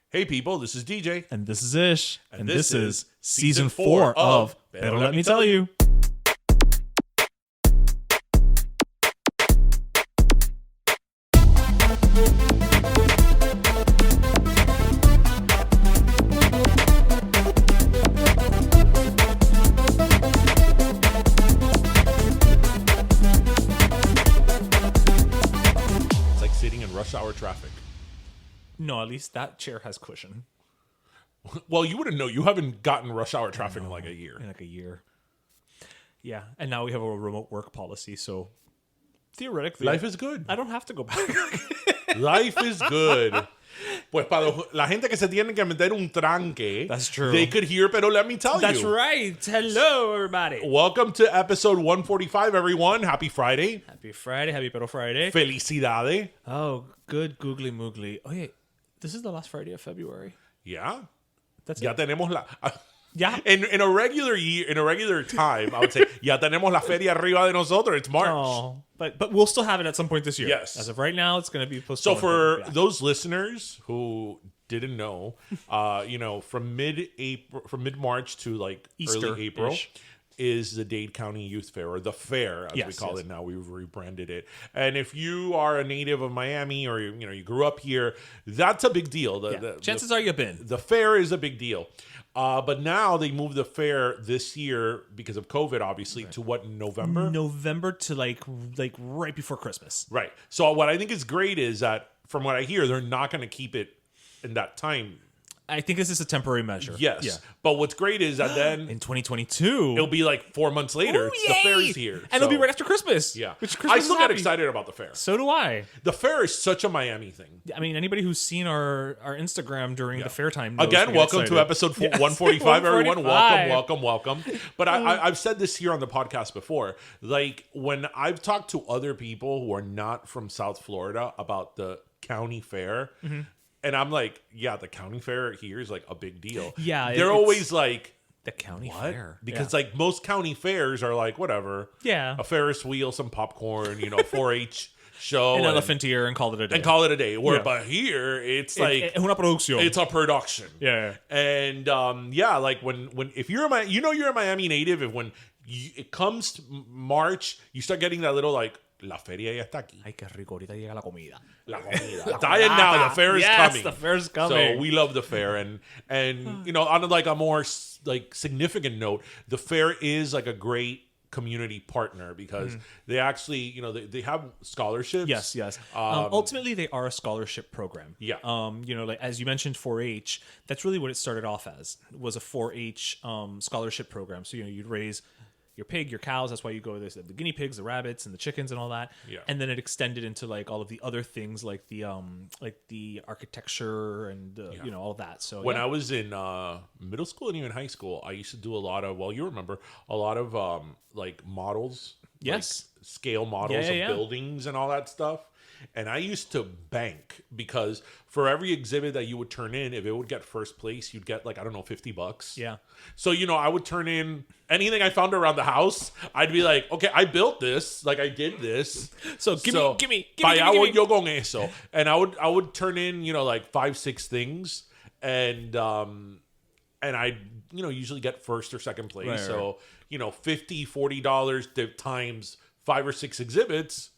Hey people, this is DJ. And this is Ish. And this this is is season season 4 4 of of Pero Let Me Tell You. It's like sitting in rush hour traffic. No, at least that chair has cushion. Well, you wouldn't know. You haven't gotten rush hour traffic in like a year. In like a year. Yeah, and now we have a remote work policy, so theoretically... Life is good. I don't have to go back. Life is good. Pues para la gente que se tiene que meter un tranque, That's true. they could hear, pero let me tell That's you. right. Hello, everybody. Welcome to episode 145, everyone. Happy Friday. Happy Friday. Happy Pero Friday. Felicidades. Oh, good googly moogly. Oh, yeah. This is the last Friday of February. Yeah. That's Ya it. tenemos la... Yeah. In a regular year, in a regular time, I would say, ya tenemos la feria arriba de nosotros. It's March. Oh, but we'll still have it at some point this year. Yes. As of right now, it's going to be So postponed. for Yeah. those listeners who didn't know, from mid-March to like Easter-ish. early April is the Dade County Youth Fair, or the Fair, as we Yes, call yes. it now. We've rebranded it. And if you are a native of Miami or you grew up here, that's a big deal. Chances are you've been. The fair is a big deal. But now they moved the fair this year because of COVID, obviously, to what, November? November to like right before Christmas. Right. So what I think is great is that, from what I hear, they're not going to keep it in that time. I think this is a temporary measure. Yes. Yeah. But what's great is that then In 2022, it'll be like 4 months later. Ooh, The yay! fair's here. And it'll be right after Christmas. Yeah. Which I Christmas still is get happy. excited about the fair. So do I. The fair is such a Miami thing. I mean, anybody who's seen our Instagram during the fair time knows Again, we get welcome to excited. episode Yes. 145, everyone. 145. Welcome. But I've said this here on the podcast before. Like, when I've talked to other people who are not from South Florida about the county fair, and I'm like, yeah, the county fair here is like a big deal. Yeah, They're it's- always like, The county what? fair. Because like most county fairs are like, whatever. Yeah. A Ferris wheel, some popcorn, 4-H show. An and- elephant ear and call it a day. And call it a day. Where, Yeah. but here, it's like... Es una producción. It's a production. Yeah. And like when if you're you're a Miami native, and when it comes to March, you start getting that little like la feria ya está aquí. Ay, qué rico. Ahorita llega la comida. La comida. Diet now, the fair is Yes, coming. the fair's coming. So we love the fair, and on like a more like significant note, the fair is like a great community partner because they actually they have scholarships. Yes. Ultimately, they are a scholarship program. Yeah. Like as you mentioned, 4-H. That's really what it started off as. It was a 4-H scholarship program. So you'd raise your pig, your cows. That's why you go the guinea pigs, the rabbits, and the chickens, and all that. Yeah. And then it extended into like all of the other things, like the architecture and all of that. So When I was in middle school and even high school, I used to do a lot of, you remember, a lot of like models. Yes. Like scale models Yeah. of buildings and all that stuff. And I used to bank because for every exhibit that you would turn in, if it would get first place, you'd get like, I don't know, $50. Yeah. So, I would turn in anything I found around the house. I'd be like, okay, I built this. Like I did this. So give me. Payawo yo con eso. And I would turn in, like 5-6 things. And I usually get first or second place. Right, so, $50-$40 times 5 or 6 exhibits,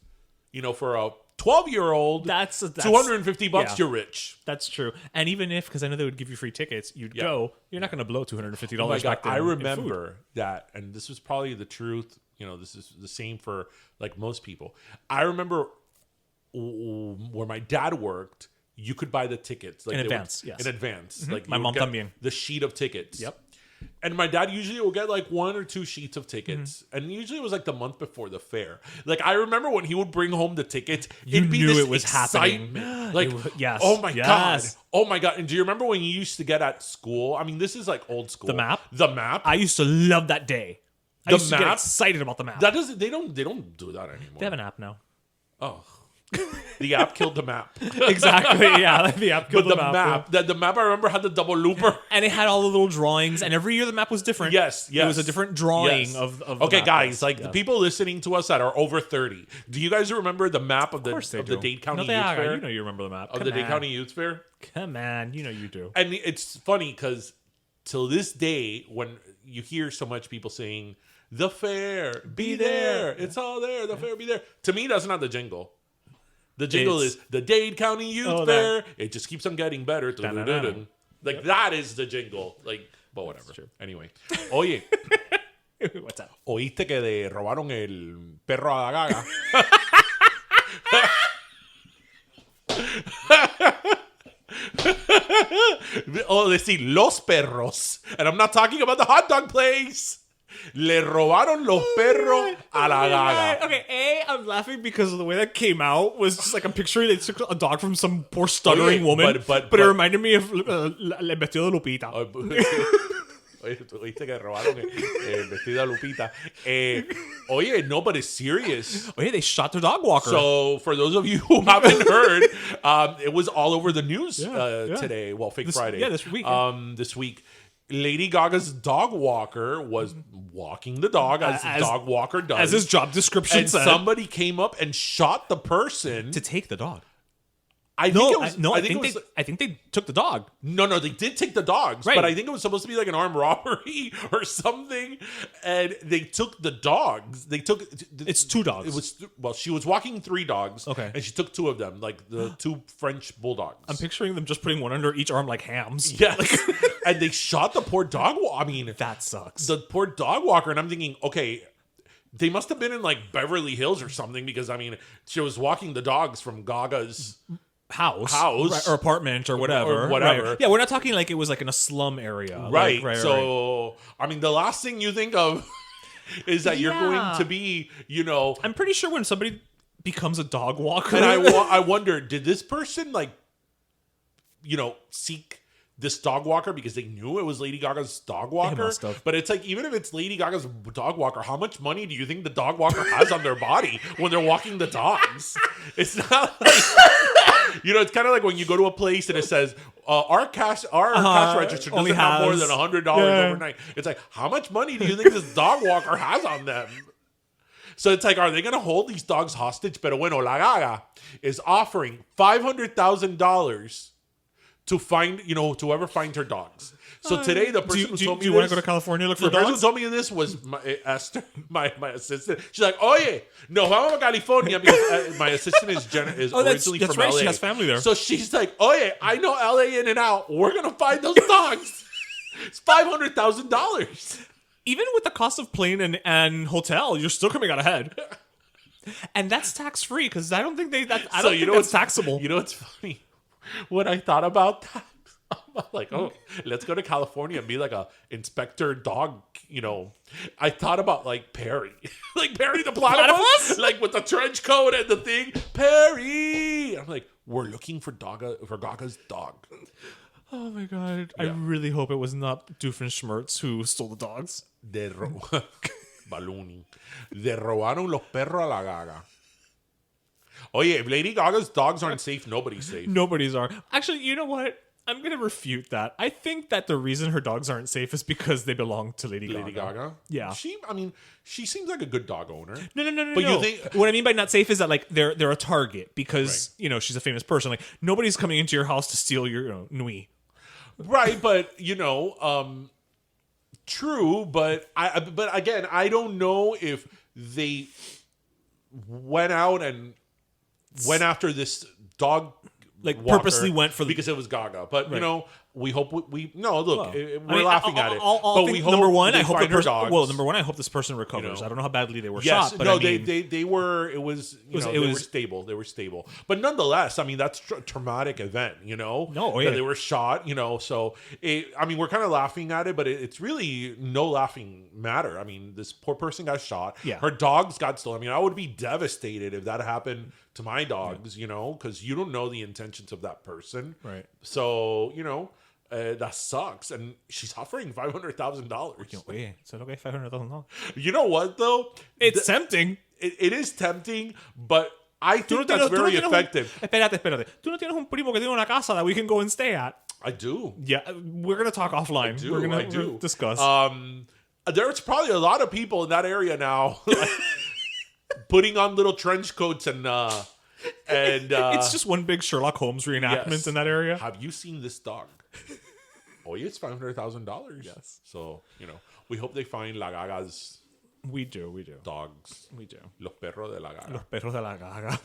for a 12-year-old, That's $250, yeah. you're rich. That's true. And even if, because I know they would give you free tickets, you'd go, you're not going to blow $250 Oh my back God, then. I in food. remember that, and this was probably the truth. This is the same for like most people. I remember where my dad worked, you could buy the tickets like In advance, yes. In advance, like My you would mom get también. the sheet of tickets. Yep. And my dad usually will get like 1 or 2 sheets of tickets, and usually it was like the month before the fair. Like I remember when he would bring home the tickets, it'd be knew this it was excitement. happening. Like, Yes. oh my Yes. god. And do you remember when you used to get at school? I mean, this is like old school. The map? The map. I used to love that day. I The used to get map? excited about the map. That doesn't. They don't do that anymore. They have an app now. Oh. The app killed the map. Exactly. Yeah, the app killed But the map. map, the map I remember had the double looper. And it had all the little drawings, and every year the map was different. Yes. It was a different drawing Yes. of the Okay, map. guys, like the people listening to us that are over 30, do you guys remember the map of the Dade County Youth Fair? You know you remember the map. Of the Dade County Youth Fair? Come on, you know you do. And it's funny because till this day, when you hear so much people saying, the fair, be there, it's all there, the fair, be there. To me, that's not the jingle. The jingle is the Dade County Youth Fair. It just keeps on getting better. Like, that is the jingle. Like, but whatever. Anyway. Oye. What's up? ¿Oíste que le robaron el perro a la Gaga? Oh, decir, los perros. And I'm not talking about the hot dog place. Le robaron los perros a la Gaga. Okay, I'm laughing because of the way that came out was just like I'm picturing they took a dog from some poor stuttering woman, but it reminded me of El Vestido de Lupita. Oye, tú viste que robaron el vestido de Lupita. Oye, no, but it's serious. Oye, they shot their dog walker. So, for those of you who haven't heard, it was all over the news today. Well, Friday. This week. This week. Lady Gaga's dog walker was walking the dog as dog walker does. As his job description said. And somebody came up and shot the person. To take the dog. I think they took the dog. No, they did take the dogs, right. But I think it was supposed to be like an armed robbery or something, and they took the dogs. It's two dogs. It was she was walking 3 dogs, okay, and she took 2 of them, like the 2 French bulldogs. I'm picturing them just putting one under each arm like hams. Yes, and they shot the poor dog. I mean, that sucks. The poor dog walker, and I'm thinking, okay. They must have been in like Beverly Hills or something because I mean, she was walking the dogs from Gaga's house right, or apartment or whatever. Right. Yeah, we're not talking like it was like in a slum area. Right. So, I mean, the last thing you think of is that you're going to be, I'm pretty sure when somebody becomes a dog walker. And I wonder, did this person like, seek this dog walker because they knew it was Lady Gaga's dog walker? They must have. But it's like, even if it's Lady Gaga's dog walker, how much money do you think the dog walker has on their body when they're walking the dogs? It's not like... it's kind of like when you go to a place and it says our cash register doesn't have more than $100 overnight. It's like, how much money do you think this dog walker has on them? So it's like, are they going to hold these dogs hostage? Pero bueno, La Gaga is offering $500,000 to find, to whoever finds her dogs. So today, the person who told me do you want to go to California and look for dogs? The person who told me this was Esther, my assistant. She's like, oye, no, vamos a California because my assistant is originally from right. LA. She has family there. So she's like, oye, I know LA in and out. We're going to find those dogs. It's $500,000. Even with the cost of plane and hotel, you're still coming out ahead. And that's tax-free because I don't think that's taxable. You know what's funny? When I thought about that, I'm like, oh, let's go to California and be like a inspector dog, I thought about like Perry. Like Perry the platypus? Like with the trench coat and the thing. Perry! I'm like, we're looking for Gaga's dog. Oh my God. Yeah. I really hope it was not Doofenshmirtz who stole the dogs. Balloony. De robaron los perros a la Gaga. Oye, if Lady Gaga's dogs aren't safe, nobody's safe. Nobody's are. Actually, you know what? I'm going to refute that. I think that the reason her dogs aren't safe is because they belong to Lady Gaga. Lady Gaga? Yeah. She seems like a good dog owner. No. But you think... What I mean by not safe is that like they're a target because, she's a famous person. Like nobody's coming into your house to steal your nui. Right, but true, but again, I don't know if they went out and went after this dog, like purposely went for because it was Gaga. But we hope we're laughing at it. But we hope number one, I hope I hope this person recovers. I don't know how badly they were shot. But they were. It was. They were stable. They were stable. But nonetheless, I mean, that's a traumatic event. That they were shot. So we're kind of laughing at it, but it's really no laughing matter. I mean, this poor person got shot. Yeah. Her dogs got stolen. I mean, I would be devastated if that happened to my dogs. Because you don't know the intentions of that person. Right. So that sucks, and she's offering $500,000. Wait, so okay, $500,000. You know what though? It's tempting. It is tempting, but I think that's very effective. Espérate. Tú no tienes un primo que tiene una casa that we can go and stay at? I do. Yeah, we're going to talk offline. We're going to discuss. There's probably a lot of people in that area now like, putting on little trench coats and it's just one big Sherlock Holmes reenactment in that area. Have you seen this dog? Oh, yeah, it's $500,000. Yes. So, we hope they find La Gaga's We do. dogs. We do. Los perros de la Gaga. Los perros de la Gaga.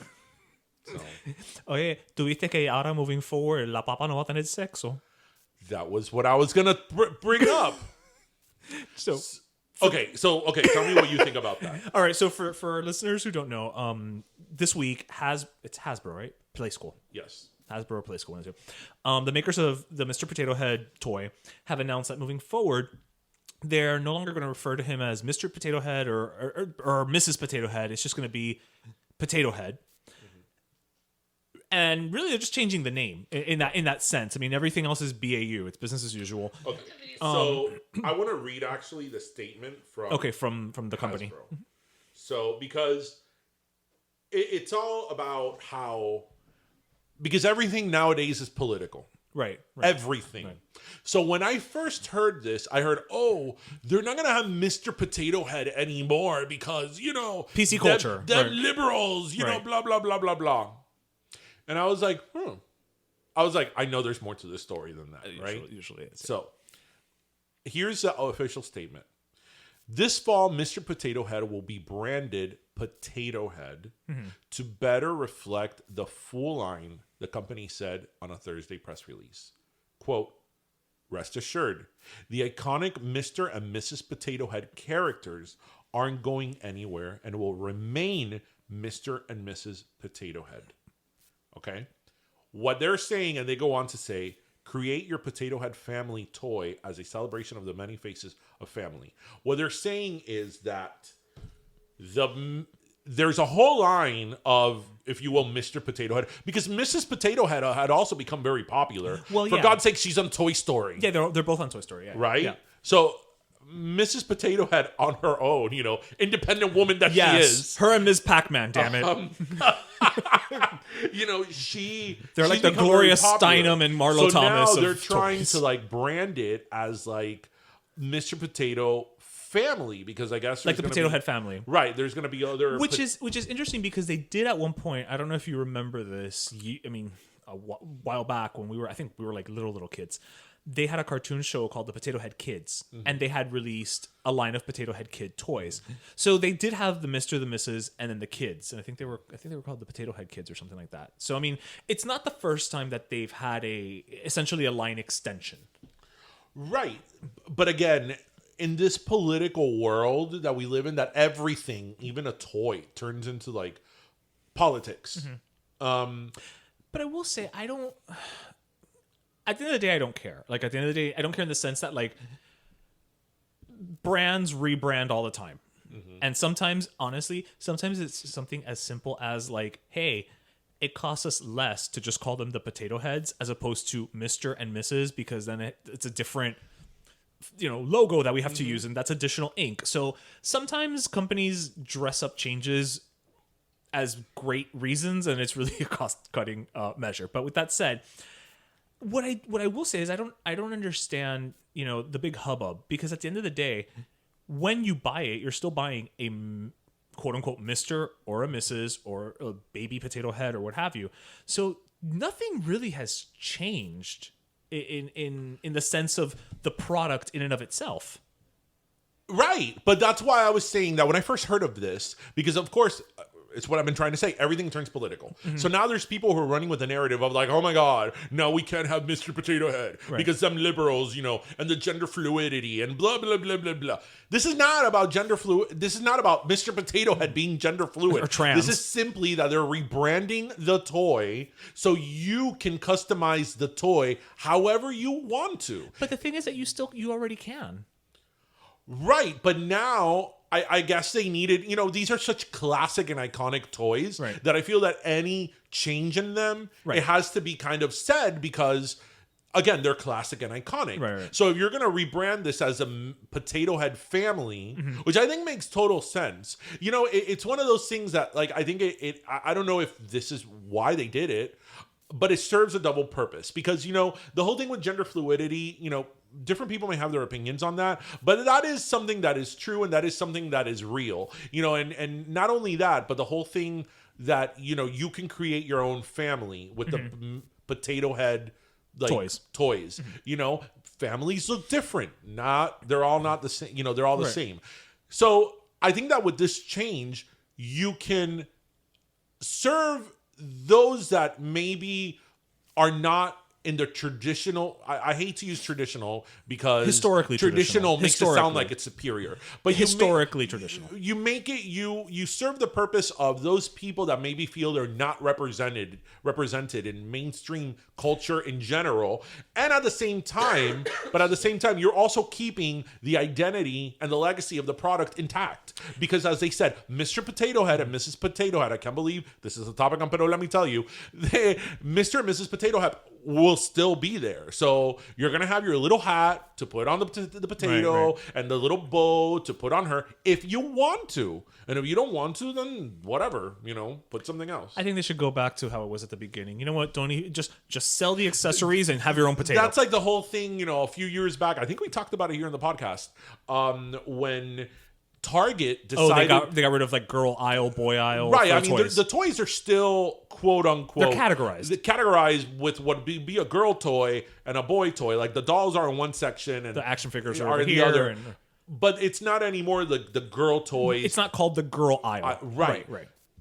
So, Oye, ¿tuviste que ahora moving forward la papa no va a tener sexo? that was what I was going to bring up. So... Okay, tell me what you think about that. All right, so for our listeners who don't know, this week it's Hasbro, right? Play School. Yes. Hasbro Play School. The makers of the Mr. Potato Head toy have announced that moving forward, they're no longer going to refer to him as Mr. Potato Head or Mrs. Potato Head. It's just going to be Potato Head. And really, they're just changing the name in that sense. I mean, everything else is BAU. It's business as usual. Okay. So I want to read actually the statement from the company. Hasbro. So because it's all about because everything nowadays is political. Right. Everything. Right. So when I first heard this, I heard, they're not going to have Mr. Potato Head anymore because, PC culture. They're liberals, blah, blah, blah, blah, blah. And I was like, I know there's more to this story than that, right? Usually is. So here's the official statement. This fall, Mr. Potato Head will be branded Potato Head to better reflect the full line, the company said on a Thursday press release. Quote, rest assured, the iconic Mr. and Mrs. Potato Head characters aren't going anywhere and will remain Mr. and Mrs. Potato Head. Okay? What they're saying, and they go on to say, create your Potato Head family toy as a celebration of the many faces of family. What they're saying is that there's a whole line of, if you will, Mr. Potato Head, because Mrs. Potato Head had also become very popular. Well, for God's sake, she's on Toy Story. Yeah, they're both on Toy Story. Yeah. Right? Yeah. So Mrs. Potato Head on her own, independent woman that she is. Her and Ms. Pac-Man, damn it. They're like the Gloria Steinem and Marlo Thomas. So now they're trying to brand it as Mr. Potato Family, because I guess like the Potato Head family, right? There's going to be other, which is interesting because they did at one point. I don't know if you remember this. A while back when we were like little kids. They had a cartoon show called the Potato Head Kids, and they had released a line of Potato Head Kid toys. So they did have the Mr., the Mrs., and then the kids, and I think they were called the Potato Head Kids or something like that. So it's not the first time that they've had essentially a line extension, right? But again, in this political world that we live in, that everything, even a toy, turns into politics. But I will say, I don't. At the end of the day, I don't care. At the end of the day, I don't care in the sense that brands rebrand all the time. And sometimes, honestly, it's something as simple as hey, it costs us less to just call them the Potato Heads as opposed to Mr. and Mrs. because then it's a different logo that we have to use, and that's additional ink. So sometimes companies dress up changes as great reasons, and it's really a cost-cutting measure. But with that said, what I will say is I don't understand the big hubbub, because at the end of the day, when you buy it, you're still buying a quote unquote Mr. or a Mrs. or a baby potato head or what have you. So nothing really has changed in the sense of the product in and of itself. Right, but that's why I was saying that when I first heard of this, because of course, it's what I've been trying to say. Everything turns political. So now there's people who are running with the narrative of oh my God, no, we can't have Mr. Potato Head because some liberals, and the gender fluidity and blah, blah, blah, blah, blah. This is not about gender fluid. This is not about Mr. Potato Head being gender fluid. Or trans. This is simply that they're rebranding the toy so you can customize the toy however you want to. But the thing is that you already can. Right, but now I guess they needed, these are such classic and iconic toys that I feel that any change in them, it has to be kind of said, because again, they're classic and iconic. Right. So if you're going to rebrand this as a Potato Head family, which I think makes total sense, you know, it's one of those things that, like, I think I don't know if this is why they did it, but it serves a double purpose because, you know, the whole thing with gender fluidity, you know, different people may have their opinions on that, but that is something that is true and that is something that is real, you know, and not only that, but the whole thing that, you know, you can create your own family with the Potato Head like toys. You know, families look different. They're all not the same. You know, they're all the same. So I think that with this change, you can serve those that maybe are not in the traditional. I hate to use traditional because historically traditional makes it sound like it's superior. But historically traditional. You make it you serve the purpose of those people that maybe feel they're not represented in mainstream culture in general. And at the same time, you're also keeping the identity and the legacy of the product intact. Because as they said, Mr. Potato Head and Mrs. Potato Head, I can't believe this is a topic on Pero, let me tell you, Mr. and Mrs. Potato Head will still be there. So you're going to have your little hat to put on the potato and the little bow to put on her if you want to. And if you don't want to, then whatever, you know, put something else. I think they should go back to how it was at the beginning. You know what? Don't just sell the accessories and have your own potato. That's like the whole thing, you know, a few years back. I think we talked about it here in the podcast. When Target decided they got rid of like girl aisle, boy aisle. Right. I mean, the toys are still quote unquote. They're categorized. They're categorized with what be a girl toy and a boy toy. Like the dolls are in one section and the action figures are in here, the other. But it's not anymore the girl toys. It's not called the girl aisle. Right.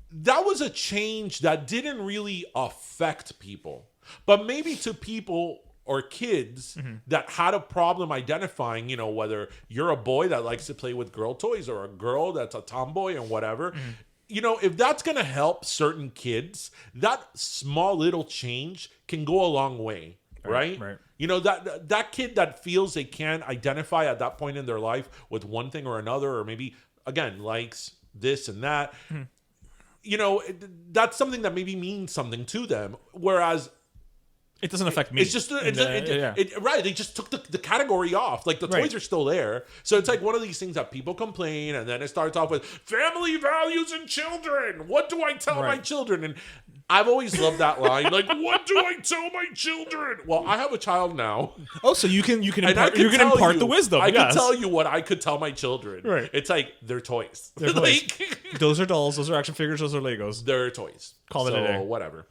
That was a change that didn't really affect people, but maybe to people or kids that had a problem identifying, you know, whether you're a boy that likes to play with girl toys or a girl that's a tomboy and whatever. You know, if that's going to help certain kids, that small little change can go a long way, right? You know, that kid that feels they can't identify at that point in their life with one thing or another, or maybe, again, likes this and that, you know, that's something that maybe means something to them. Whereas it doesn't affect me. It's just right. They just took the category off. Like the toys are still there, so it's like one of these things that people complain, and then it starts off with family values and children. What do I tell my children? And I've always loved that line. Like, what do I tell my children? Well, I have a child now. Oh, so you can impart the wisdom. I can tell you what I could tell my children. Right. It's like they're toys. They're toys. Those are dolls. Those are action figures. Those are Legos. They're toys. Call it a day. Whatever.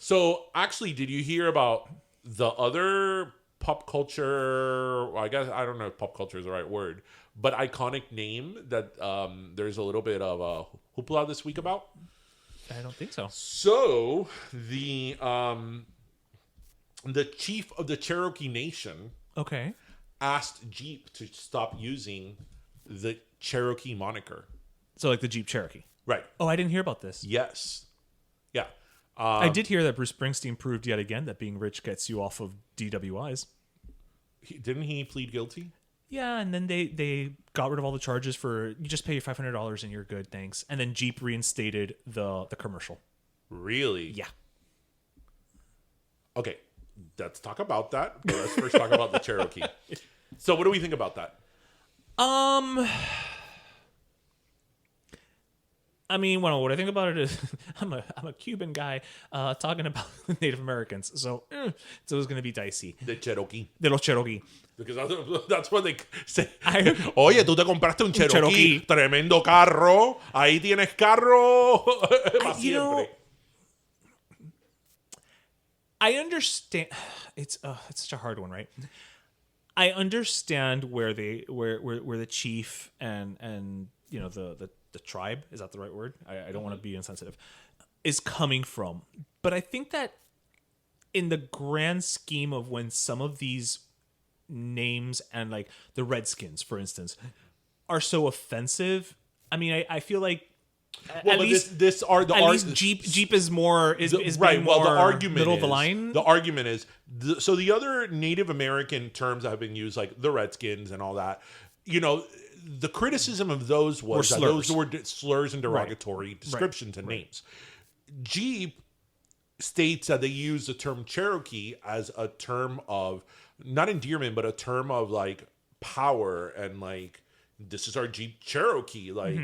So, actually, did you hear about the other pop culture, well, I guess, I don't know if pop culture is the right word, but iconic name that there's a little bit of a hoopla this week about? I don't think so. So, the chief of the Cherokee Nation asked Jeep to stop using the Cherokee moniker. So, like the Jeep Cherokee? Right. Oh, I didn't hear about this. Yes. Yeah. I did hear that Bruce Springsteen proved yet again that being rich gets you off of DWIs. Didn't he plead guilty? Yeah, and then they got rid of all the charges for you just pay your $500 and you're good, thanks. And then Jeep reinstated the commercial. Really? Yeah. Okay, let's talk about that. But let's first talk about the Cherokee. So, what do we think about that? I mean, well, what I think about it is I'm a Cuban guy talking about Native Americans, so it's always going to be dicey. The Cherokee. De los Cherokee. Because that's what they say. Oye, tú te compraste un Cherokee. Tremendo carro. Ahí tienes carro. You know, I understand. It's such a hard one, right? I understand where the chief and you know the tribe, is that the right word? I don't want to be insensitive, is coming from. But I think that in the grand scheme of when some of these names and like the Redskins, for instance, are so offensive, I mean, I feel like at least Jeep is more is right. More well, the argument middle is, of the line. The argument is so the other Native American terms that have been used, like the Redskins and all that, you know. The criticism of those was that those were slurs and derogatory descriptions and names. Jeep states that they use the term Cherokee as a term of not endearment, but a term of like power and like this is our Jeep Cherokee, like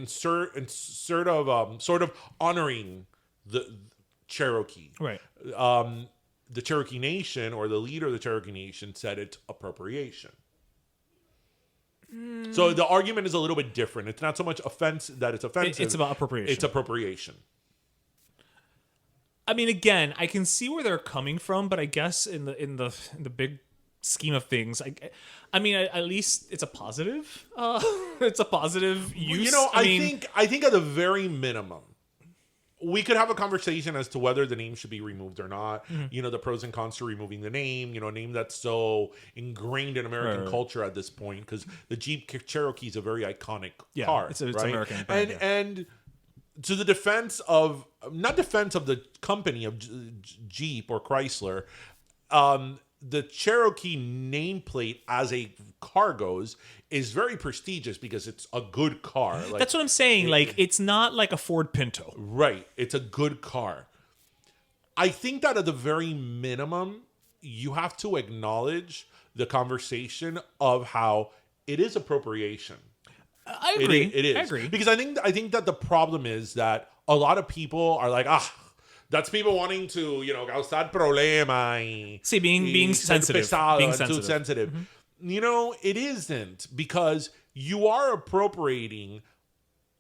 sort of honoring the Cherokee. Right. The Cherokee Nation or the leader of the Cherokee Nation said it's appropriation. So the argument is a little bit different. It's not so much offensive. It's about appropriation. It's appropriation. I mean, again, I can see where they're coming from, but I guess in the big scheme of things, I mean, at least it's a positive. It's a positive use. You know, I think at the very minimum, we could have a conversation as to whether the name should be removed or not. You know, the pros and cons to removing the name. You know, a name that's so ingrained in American culture at this point, because the Jeep Cherokee is a very iconic car. It's right? American brand, and to the defense of the company of Jeep or Chrysler, the Cherokee nameplate as a car goes is very prestigious because it's a good car. Like, that's what I'm saying. It's not like a Ford Pinto. Right. It's a good car. I think that at the very minimum, you have to acknowledge the conversation of how it is appropriation. I agree. It is. I agree. Because I think that the problem is that a lot of people are like, that's people wanting to, causar problema. See, being sensitive. Too sensitive. You know, it isn't, because you are appropriating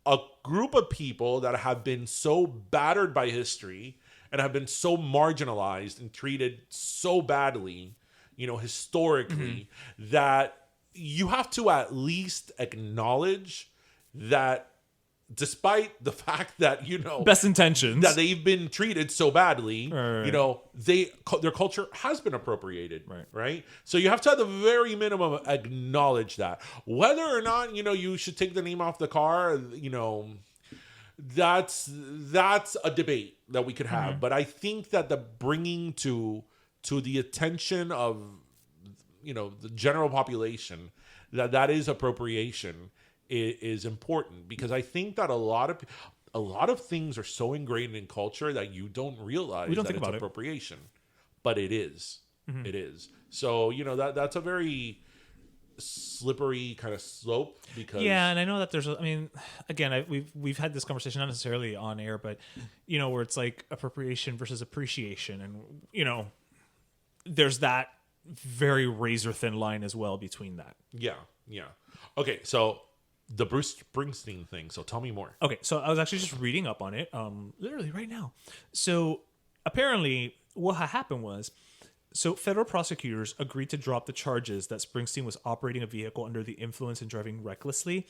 a group of people that have been so battered by history and have been so marginalized and treated so badly, historically, that you have to at least acknowledge that despite the fact that, best intentions, that they've been treated so badly, right. Their culture has been appropriated, right? So you have to, at the very minimum, acknowledge that. Whether or not, you should take the name off the car, that's a debate that we could have. But I think that the bringing to the attention of, the general population that is appropriation is important, because I think that a lot of things are so ingrained in culture that you don't realize that it's appropriation, but it is. It is. So that's a very slippery kind of slope, because and I know that there's again, we've had this conversation, not necessarily on air, but where it's like appropriation versus appreciation, and there's that very razor thin line as well between that. Yeah. Okay, so the Bruce Springsteen thing. So tell me more. Okay, so I was actually just reading up on it, literally right now. So apparently, what happened was, federal prosecutors agreed to drop the charges that Springsteen was operating a vehicle under the influence and driving recklessly.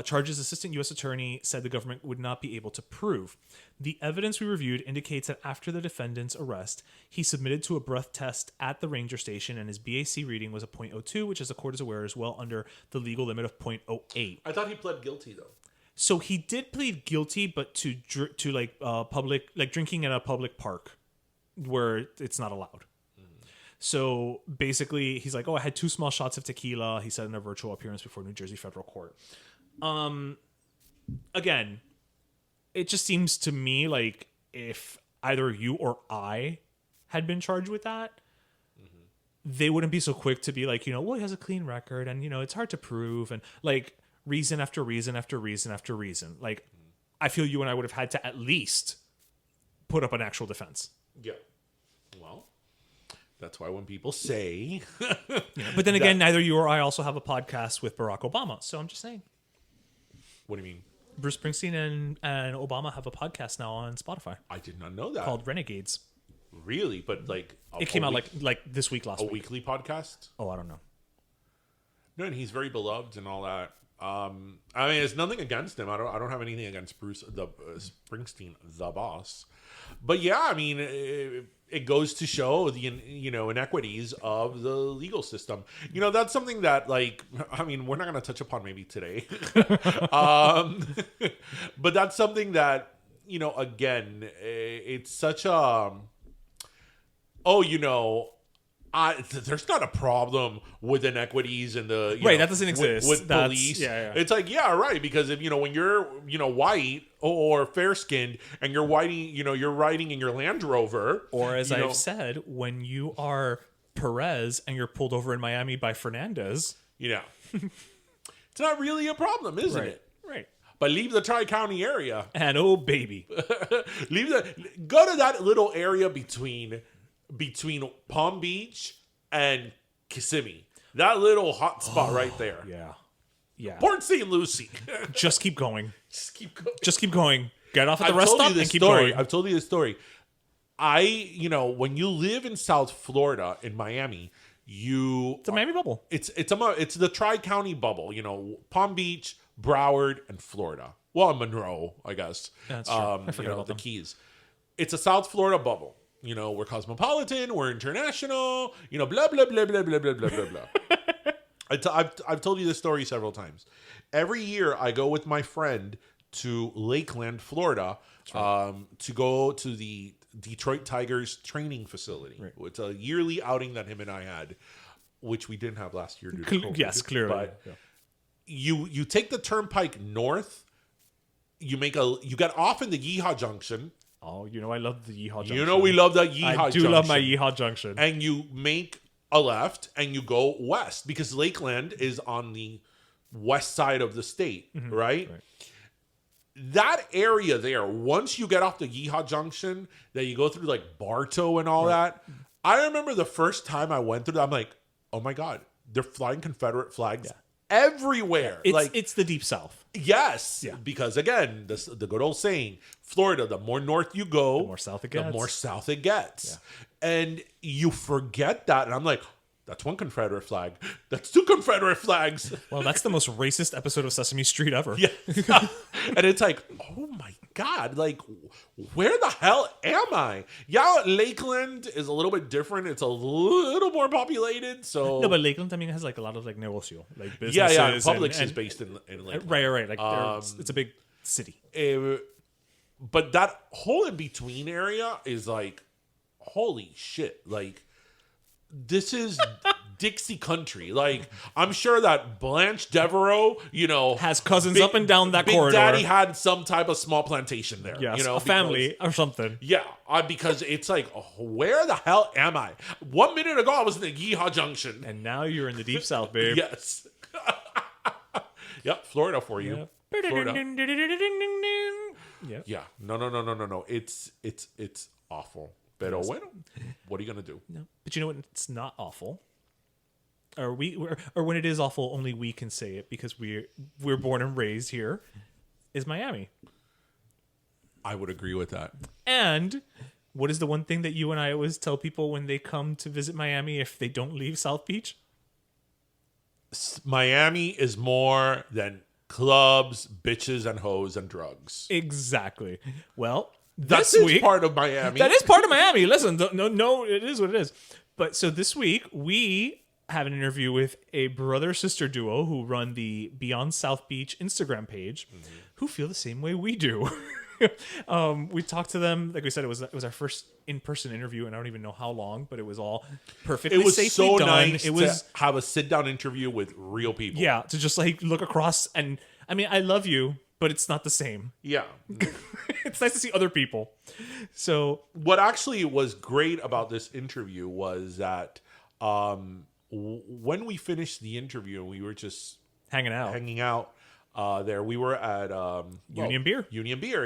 Charges Assistant U.S. Attorney said the government would not be able to prove. The evidence we reviewed indicates that after the defendant's arrest, he submitted to a breath test at the ranger station, and his BAC reading was a .02, which, as the court is aware, is well under the legal limit of .08. I thought he pled guilty, though. So he did plead guilty, but to public, like drinking in a public park where it's not allowed. So basically, he's like, I had 2 small shots of tequila, he said in a virtual appearance before New Jersey federal court. Again, it just seems to me like if either you or I had been charged with that, they wouldn't be so quick to be like, he has a clean record, and it's hard to prove, and like reason after reason after reason after reason. Like, I feel you and I would have had to at least put up an actual defense. Yeah. Well, that's why when people say, but then again, neither you or I also have a podcast with Barack Obama, so I'm just saying. What do you mean? Bruce Springsteen and Obama have a podcast now on Spotify. I did not know that. Called Renegades. Really? But like it came out like this week, last week. A weekly podcast? Oh, I don't know. No, and he's very beloved and all that. It's nothing against him. I don't have anything against Bruce Springsteen, the boss. But yeah, it goes to show the inequities of the legal system. That's something that we're not going to touch upon maybe today. But that's something that again, it's such a there's not a problem with inequities in the right. That doesn't exist with police. Yeah. It's like, yeah, right. Because if when you're white or fair skinned, and you're riding in your Land Rover, or as I've said, when you are Perez and you're pulled over in Miami by Fernandez, it's not really a problem, isn't it? Right. But leave the Tri-County area, and oh baby, go to that little area between Palm Beach and Kissimmee. That little hot spot right there. Yeah. Port St. Lucie. Just keep going. Just keep going. Get off at the rest stop and keep going. I've told you this story. When you live in South Florida, in Miami, it's a Miami bubble. It's the Tri-County bubble. Palm Beach, Broward, and Florida. Well, Monroe, I guess. That's true. I forgot about the them. Keys. It's a South Florida bubble. We're cosmopolitan, we're international, blah, blah, blah, blah, blah, blah, blah, blah, blah. I've told you this story several times. Every year I go with my friend to Lakeland, Florida, to go to the Detroit Tigers training facility. Right. It's a yearly outing that him and I had, which we didn't have last year due to COVID. Yes, clearly. But you take the turnpike north, you get off in the Yeehaw Junction. Oh, I love the Yeehaw Junction. We love that Yeehaw Junction. I do love my Yeehaw Junction. And you make a left and you go west because Lakeland is on the west side of the state, right? That area there, once you get off the Yeehaw Junction, that you go through like Bartow and all that. I remember the first time I went through that, I'm like, oh my God, they're flying Confederate flags everywhere. It's the Deep South. Yes. Yeah. Because again, the good old saying, Florida, the more north you go, the more south it gets. The more south it gets. Yeah. And you forget that. And I'm like, that's one Confederate flag. That's two Confederate flags. Well, that's the most racist episode of Sesame Street ever. Yeah. And it's like, oh my God, like, where the hell am I? Yeah, Lakeland is a little bit different. It's a little more populated. So no, but Lakeland, has like a lot of like negocio, like businesses. Yeah. Publix is based in Lakeland. Right. Like it's a big city. But that whole in between area is like, holy shit, like. This is Dixie country. Like, I'm sure that Blanche Devereaux, has cousins up and down that corridor. Big Daddy had some type of small plantation there. Yes, a family or something. Yeah, because it's like, where the hell am I? 1 minute ago, I was in the Yeehaw Junction. And now you're in the Deep South, babe. Yes. Yep, Florida for you. Yep. Florida. Yep. Yeah. No. It's awful. Pero bueno, what are you gonna do? No, but you know what? It's not awful. Or when it is awful, only we can say it because we're born and raised here. Is Miami? I would agree with that. And what is the one thing that you and I always tell people when they come to visit Miami if they don't leave South Beach? Miami is more than clubs, bitches, and hoes and drugs. Exactly. Well. That's part of Miami. That is part of Miami. Listen, no, it is what it is. But so this week, we have an interview with a brother-sister duo who run the Beyond South Beach Instagram page, who feel the same way we do. We talked to them. Like we said, it was our first in-person interview, and I don't even know how long, but it was all perfectly safely done. Nice to have a sit-down interview with real people. Yeah, to just like look across and, I love you, but it's not the same. Yeah. It's nice to see other people. So what actually was great about this interview was that when we finished the interview, we were just hanging out there. We were at Union Beer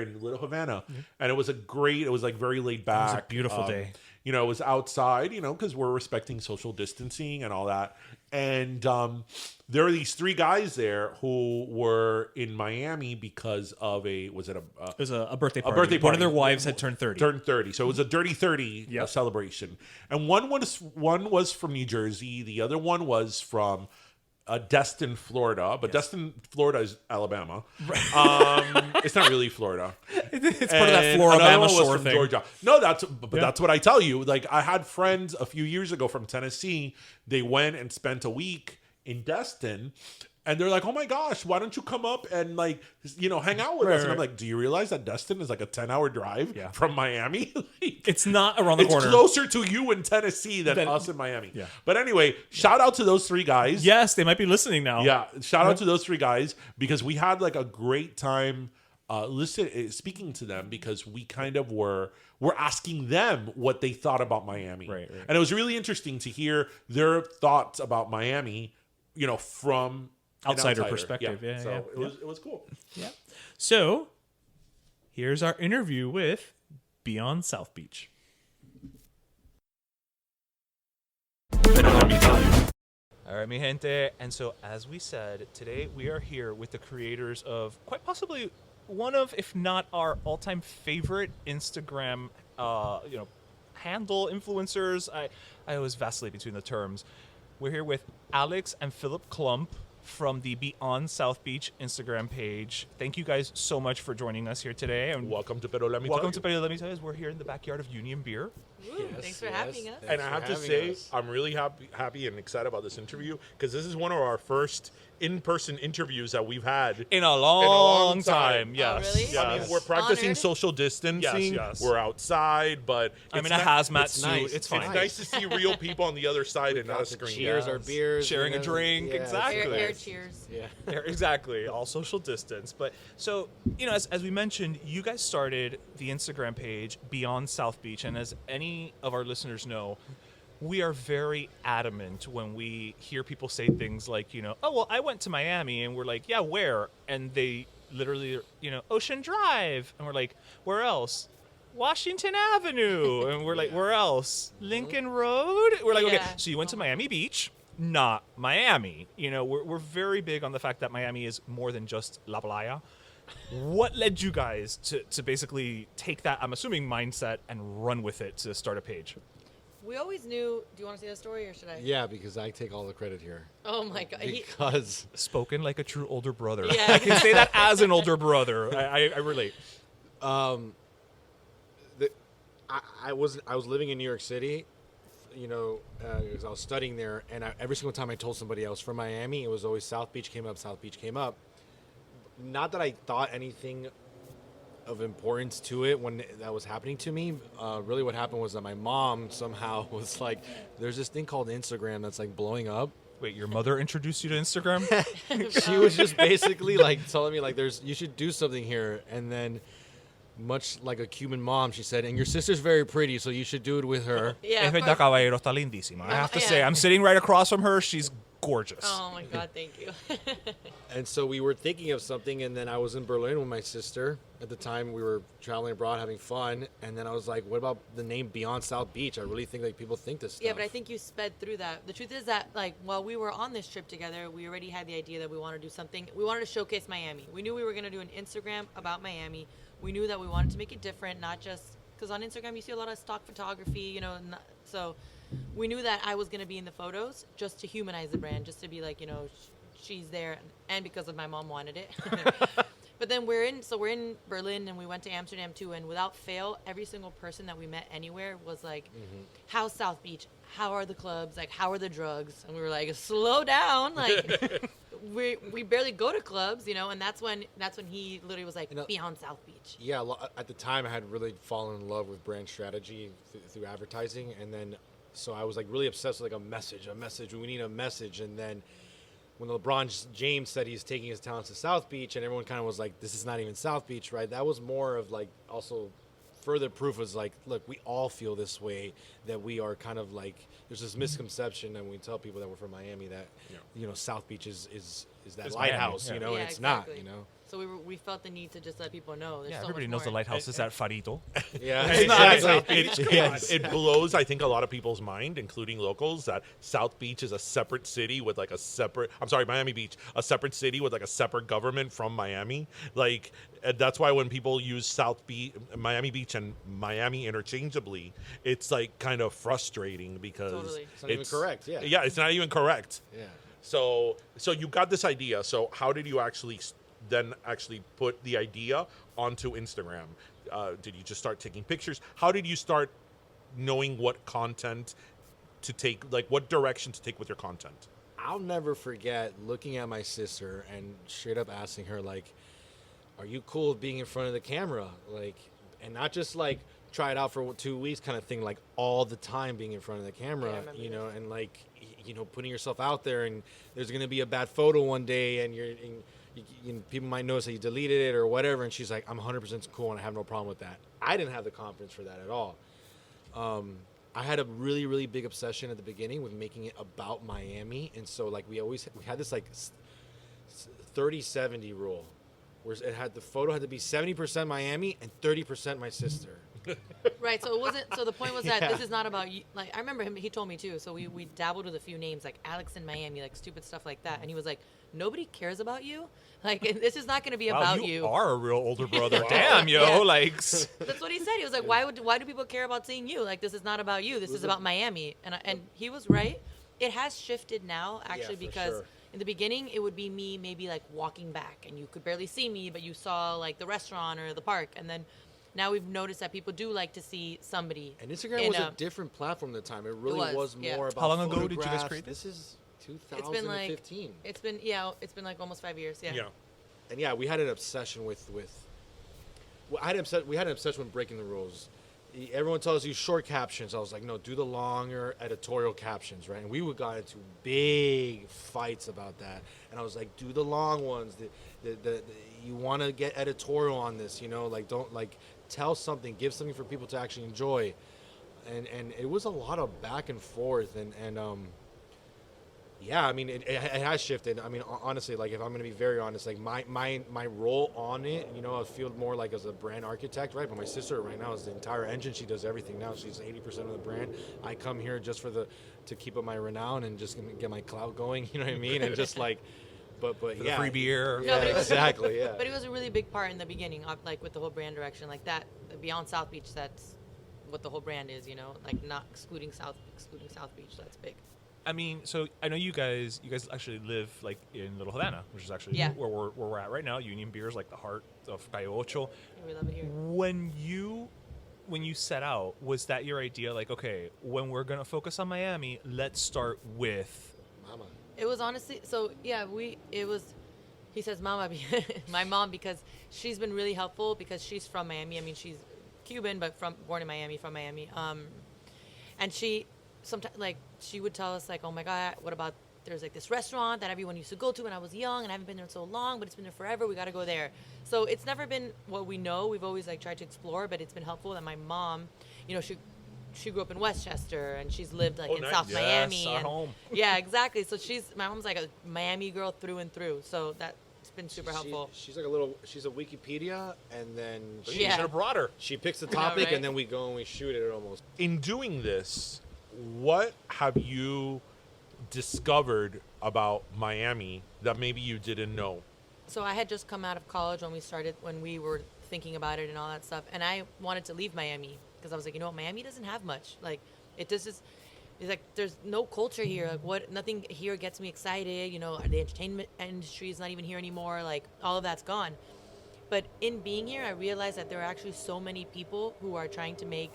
in Little Havana, and it was very laid back. It was a beautiful day. It was outside, because we're respecting social distancing and all that. And there were these three guys there who were in Miami because of it was a birthday party. One of their wives had turned 30. So it was a Dirty 30 celebration. And one was from New Jersey. The other one was from Destin, Florida, but Destin, Florida is Alabama. It's not really Florida. It's part of that Florida shore thing. Georgia. No, that's what I tell you. Like, I had friends a few years ago from Tennessee. They went and spent a week in Destin, and they're like, "Oh my gosh, why don't you come up and hang out with us?" And I'm like, "Do you realize that Destin is like a 10-hour drive from Miami? It's not around the corner. It's closer to you in Tennessee than us in Miami." Yeah. But anyway, shout out to those three guys. Yes, they might be listening now. Yeah, shout out to those three guys because we had like a great time speaking to them because we kind of were asking them what they thought about Miami. Right. And it was really interesting to hear their thoughts about Miami, from an Outsider perspective. Yeah, so it was cool. Yeah. So here's our interview with Beyond South Beach. All right, mi gente. And so, as we said, today we are here with the creators of quite possibly one of, if not our all-time favorite Instagram, handle influencers. I always vacillate between the terms. We're here with Alex and Philip Klump from the Beyond South Beach Instagram page. Thank you guys so much for joining us here today. And welcome to Pero Let Me welcome Tell to You. Pero Let Me Tell You. We're here in the backyard of Union Beer. Woo, thanks for having us. And I have to say, I'm really happy and excited about this interview because this is one of our first in-person interviews that we've had In a long time. Yes. Oh, really? Yes. I mean, we're practicing Honored. social distancing. Yes. We're outside, but I'm it's in a not- hazmat it's suit. nice. It's fine. It's nice to see real people on the other side and not a Got to screen. cheers our Yes. beers, Sharing a drink, yeah, exactly. Air cheers. Yeah. Yeah, exactly. All social distance. But so, as we mentioned, you guys started the Instagram page Beyond South Beach. And as any of our listeners know, we are very adamant when we hear people say things like, oh, well, I went to Miami. And we're like, yeah, where? And they literally, Ocean Drive. And we're like, where else? Washington Avenue. And we're like, where else? Lincoln Road? We're like, okay, Yeah. so you went to Miami Beach, not Miami. We're very big on the fact that Miami is more than just La Playa. What led you guys to basically take that, I'm assuming, mindset and run with it to start a page? We always knew. Do you want to say the story or should I? Yeah, because I take all the credit here. Oh my god. Because Spoken like a true older brother. Yeah. I can say that as an older brother. I relate. I was living in New York City, because I was studying there, and every single time I told somebody I was from Miami, it was always South Beach came up, South Beach came up. Not that I thought anything of importance to it when that was happening to me. Really what happened was that my mom somehow was like, there's this thing called Instagram that's like blowing up. Wait, your mother introduced you to Instagram? She was just basically like telling me like you should do something here, and then much like a Cuban mom, she said, and your sister's very pretty, so you should do it with her. Yeah. Es of verdad, course. caballero, está lindísima. I have to Yeah. say, I'm sitting right across from her. She's gorgeous. Oh my god, thank you. And so we were thinking of something, and then I was in Berlin with my sister. At the time, we were traveling abroad, having fun, and then I was like, what about the name Beyond South Beach? I really think like people think this stuff. Yeah, but I think you sped through that. The truth is that, like, while we were on this trip together, we already had the idea that we wanted to do something. We wanted to showcase Miami. We knew we were going to do an Instagram about Miami. We knew that we wanted to make it different, not just because on Instagram you see a lot of stock photography, so we knew that I was going to be in the photos just to humanize the brand, just to be like, she's there, and because of my mom wanted it. But then we're in Berlin, and we went to Amsterdam too, and without fail, every single person that we met anywhere was like, how's South Beach? How are the clubs? Like, how are the drugs? And we were like, slow down. Like, we barely go to clubs, and that's when he literally was like, Beyond South Beach. Yeah, at the time I had really fallen in love with brand strategy through advertising, and then so I was like really obsessed with like a message. We need a message, and then when LeBron James said he's taking his talents to South Beach, and everyone kind of was like, this is not even South Beach, right? That was more of like also further proof was like, look, we all feel this way, that we are kind of like, there's this misconception that when we tell people that we're from Miami that, South Beach is that It's lighthouse, Miami, and Yeah, it's exactly. not, So we felt the need to just let people know. There's Yeah, so everybody much knows the more. lighthouse is at Farito. Yeah, It's not exactly. South Beach. It blows, I think, a lot of people's mind, including locals, that South Beach is a separate city with like Miami Beach, a separate city with like a separate government from Miami. Like, and that's why when people use Miami Beach and Miami interchangeably, it's like kind of frustrating because Totally. It's not even correct, yeah. Yeah, it's not even correct. Yeah. So you got this idea. So how did you actually put the idea onto Instagram? Did you just start taking pictures? How did you start knowing what content to take, like what direction to take with your content? I'll never forget looking at my sister and straight up asking her, like, are you cool with being in front of the camera? Like, and not just like try it out for 2 weeks kind of thing, like all the time being in front of the camera, Yeah, I remember this. and like, putting yourself out there, and there's going to be a bad photo one day, and people might notice that you deleted it or whatever. And she's like, I'm 100% cool and I have no problem with that. I didn't have the confidence for that at all. I had a really, really big obsession at the beginning with making it about Miami. And so like we had this like 30-70 rule where the photo had to be 70% Miami and 30% my sister. Right, so it wasn't. So the point was that this is not about you. Like I remember him. He told me too. So we dabbled with a few names like Alex in Miami, like stupid stuff like that. And he was like, nobody cares about you. Like this is not going to be about you. You are a real older brother. Damn, yo, Yeah. like. That's what he said. He was like, why do people care about seeing you? Like this is not about you. This is about Miami. And he was right. It has shifted now actually because. Sure. In the beginning, it would be me maybe like walking back, and you could barely see me, but you saw like the restaurant or the park. And then now we've noticed that people do like to see somebody. And Instagram was a different platform at the time. It really was more about How long ago did you guys photographs. create This is 2015. It's been like almost 5 years. Yeah. And yeah, we had an obsession with we had an obsession with breaking the rules. Everyone tells you short captions. I was like, no, do the longer editorial captions, right? And we got into big fights about that. And I was like, do the long ones. You want to get editorial on this, like don't like tell something, give something for people to actually enjoy. And it was a lot of back and forth and yeah, I mean, it has shifted. I mean, honestly, like if I'm going to be very honest, like my role on it, I feel more like as a brand architect, right? But my sister right now is the entire engine. She does everything now. She's 80% of the brand. I come here just to keep up my renown and just get my clout going. You know what I mean? And just like, but yeah, free beer. Yeah, No, exactly. Yeah. But it was a really big part in the beginning, like with the whole brand direction, like that. Beyond South Beach, that's what the whole brand is. Like not excluding South Beach. That's big. I mean, so I know you guys actually live like in Little Havana, which is actually where we're at right now. Union Beer is like the heart of Cayo Ocho. Yeah, we love it here. When you set out, was that your idea? Like, okay, when we're gonna focus on Miami, let's start with Mama. It was honestly he says mama, my mom, because she's been really helpful because she's from Miami. I mean, she's Cuban, but born in Miami, from Miami. And she sometimes like she would tell us like, oh my God, what about there's like this restaurant that everyone used to go to when I was young and I haven't been there in so long, but it's been there forever. We got to go there. So it's never been what we know. We've always like tried to explore, but it's been helpful that my mom, she grew up in Westchester and she's lived like in nice. South Miami. our And, home. yeah, exactly. So my mom's like a Miami girl through and through. So that's been super helpful. She's like she's a Wikipedia, and then You Yeah. should have brought her. she picks the topic, right? and then we go and we shoot it almost. In doing this, what have you discovered about Miami that maybe you didn't know? So I had just come out of college when we were thinking about it and all that stuff. And I wanted to leave Miami because I was like, Miami doesn't have much. Like it's like there's no culture here. Like nothing here gets me excited. The entertainment industry is not even here anymore. Like all of that's gone. But in being here, I realized that there are actually so many people who are trying to make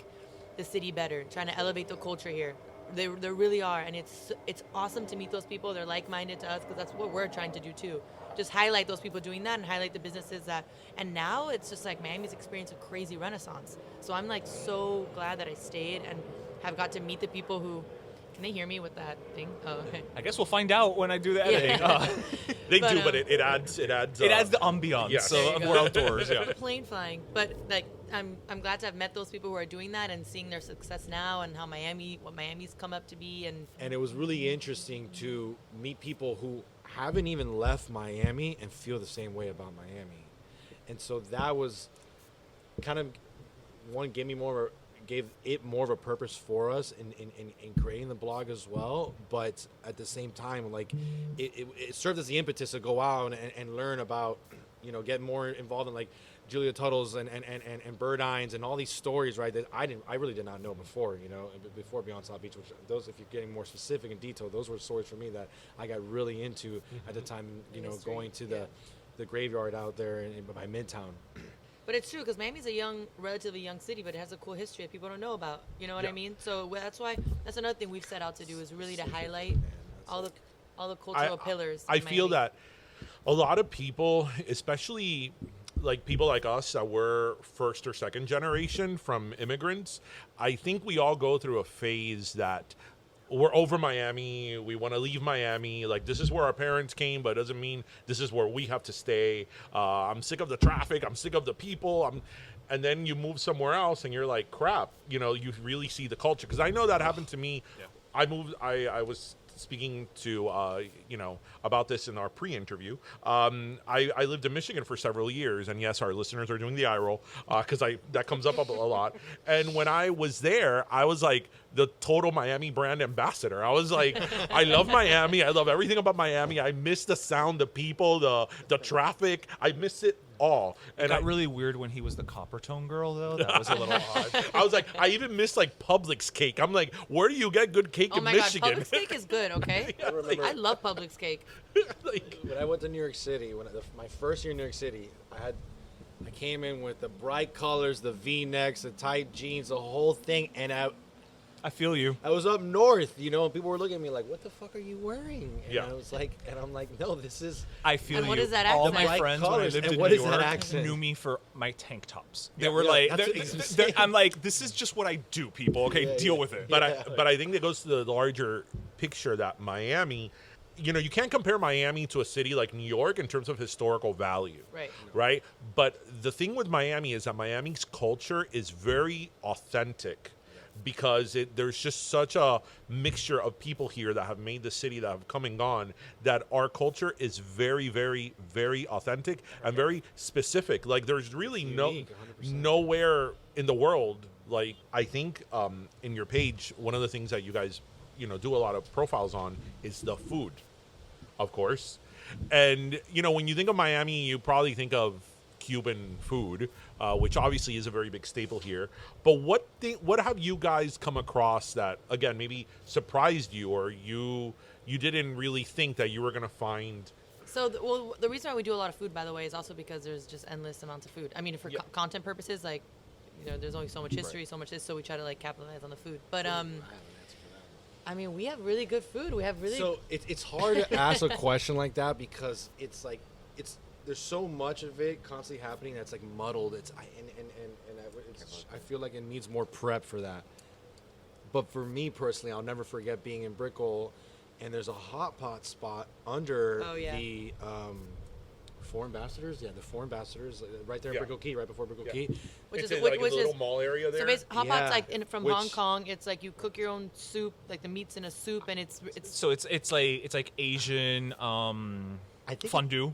the city better, trying to elevate the culture here. There really are, and it's awesome to meet those people. They're like-minded to us because that's what we're trying to do too. Just highlight those people doing that and highlight the businesses that. And now it's just like Miami's experienced a crazy renaissance. So I'm like so glad that I stayed and have got to meet the people who. Can they hear me with that thing? Oh, okay. I guess we'll find out when I do the editing. Yeah. They But, do, but it adds. It adds the ambiance. Yes. So There you we're go. outdoors. Yeah. Plane flying, but like I'm glad to have met those people who are doing that and seeing their success now and what Miami's come up to be. And it was really interesting to meet people who haven't even left Miami and feel the same way about Miami. And so that was kind of gave it more of a purpose for us in creating the blog as well. But at the same time, like it served as the impetus to go out and learn about, get more involved in like Julia Tuttle's and Birdine's and all these stories, right? That I really did not know before, before Beyond South Beach. Which those, if you're getting more specific and detailed, those were stories for me that I got really into at the time, going to the graveyard out there by Midtown. But it's true because Miami's a relatively young city, but it has a cool history that people don't know about. You know what I mean? So that's another thing we've set out to do is really to highlight all the cultural pillars. I in feel Miami. that a lot of people, especially like people like us that were first or second generation from immigrants, I think we all go through a phase that we're over Miami. We want to leave Miami. Like, this is where our parents came, but it doesn't mean this is where we have to stay. I'm sick of the traffic. I'm sick of the people. And then you move somewhere else, and you're like, crap. You know, you really see the culture. Because I know that happened to me. Yeah. I was speaking to, about this in our pre-interview. I lived in Michigan for several years, and yes, our listeners are doing the eye roll because that comes up a lot. And when I was there, I was like the total Miami brand ambassador. I was like, I love Miami. I love everything about Miami. I miss the sound, the people, the traffic. I miss it all. And it got really weird when he was the copper tone girl, though. That was a little odd. I was like, I even miss like Publix cake. I'm like, where do you get good cake in Michigan? Oh my God, Publix cake is good. Okay, I love Publix cake. When I went to New York City, my first year in New York City, I came in with the bright colors, the V-necks, the tight jeans, the whole thing, and I feel you. I was up north, and people were looking at me like, "What the fuck are you wearing?" And yeah. I was like, I'm like, "No, this is." I feel and you. What is that accent? All my friends when I lived in New York knew me for my tank tops. They were like, I'm like, this is just what I do, people. Okay, deal with it. But I think that goes to the larger picture that Miami. You can't compare Miami to a city like New York in terms of historical value. Right? But the thing with Miami is that Miami's culture is very authentic because there's just such a mixture of people here that have made the city, that have come and gone, that our culture is very, very, very authentic and very specific. Like, there's really nowhere in the world. Like, I think in your page, one of the things that you guys, do a lot of profiles on is the food. Of course. And, when you think of Miami, you probably think of Cuban food, which obviously is a very big staple here. But what have you guys come across that, again, maybe surprised you, or you didn't really think that you were going to find? So, the reason why we do a lot of food, by the way, is also because there's just endless amounts of food. I mean, for content purposes, like, there's only so much history, so much this, so we try to, like, capitalize on the food. But, I mean, we have really good food. We have really. So it's hard to ask a question like that because it's like there's so much of it constantly happening that's like muddled. I feel like it needs more prep for that. But for me personally, I'll never forget being in Brickell, and there's a hot pot spot under the Four Ambassadors. Yeah, the Four Ambassadors, right there in Brickell Key, right before Brickell Key. Which is like a little mall area there. So hot pot's like from Hong Kong. It's like you cook your own soup, like the meat's in a soup, and it's. So it's like Asian fondue.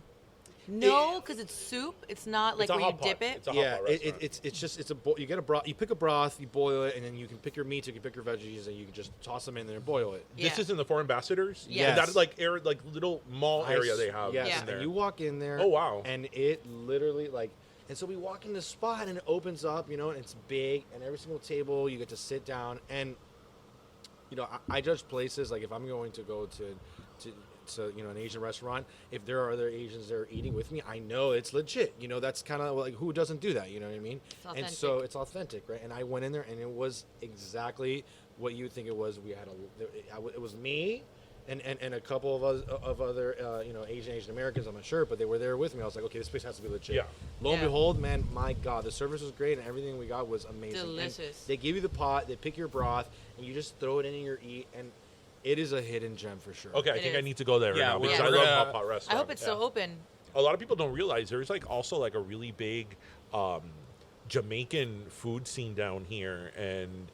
No, because it's soup. It's not like where you dip it. It's a hot pot restaurant. You get a broth. You pick a broth, you boil it, and then you can pick your meats, you can pick your veggies, and you can just toss them in there and boil it. This is in the Four Ambassadors. Yeah, that's like little mall area they have. Yes, and you walk in there. Oh wow! And it literally and so we walk in the spot, and it opens up, and it's big, and every single table you get to sit down, and I judge places like if I'm going to go to an Asian restaurant, if there are other Asians that are eating with me, I know it's legit. That's kind of like, who doesn't do that? You know what I mean? And so it's authentic, right? And I went in there, and it was exactly what you would think it was. It was me and a couple of other Asian Americans. I'm not sure, but they were there with me. I was like, okay, this place has to be legit. Yeah. Lo and behold, man, my God, the service was great, and everything we got was amazing. Delicious. And they give you the pot, they pick your broth, and you just throw it in your eat, and it is a hidden gem for sure. Okay, I think I need to go there right now because I love hot pot restaurant. I hope it's still open. A lot of people don't realize there's also a really big Jamaican food scene down here, and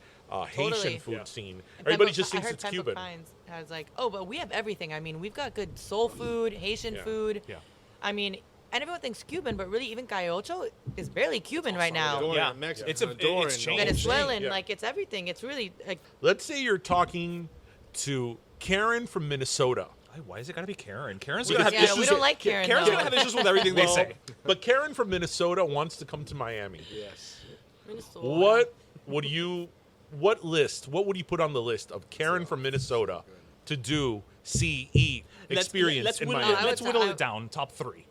Haitian food scene. Everybody just thinks it's Cuban. I was like, but we have everything. I mean, we've got good soul food, Haitian food. Yeah. I mean, and everyone thinks Cuban, but really even Cayocho is barely Cuban right now. Salvadoran, Mexican, it's changed. Venezuelan, it's everything. It's really like. Let's say you're talking to Karen from Minnesota. Why is it gotta be Karen? Karen's gonna have issues. We don't like Karen. Karen's gonna have issues with everything they say. But Karen from Minnesota wants to come to Miami. Yes. Minnesota. What would you put on the list of Karen from Minnesota to do, see, eat, experience in Miami? Let's whittle it down. Top 3.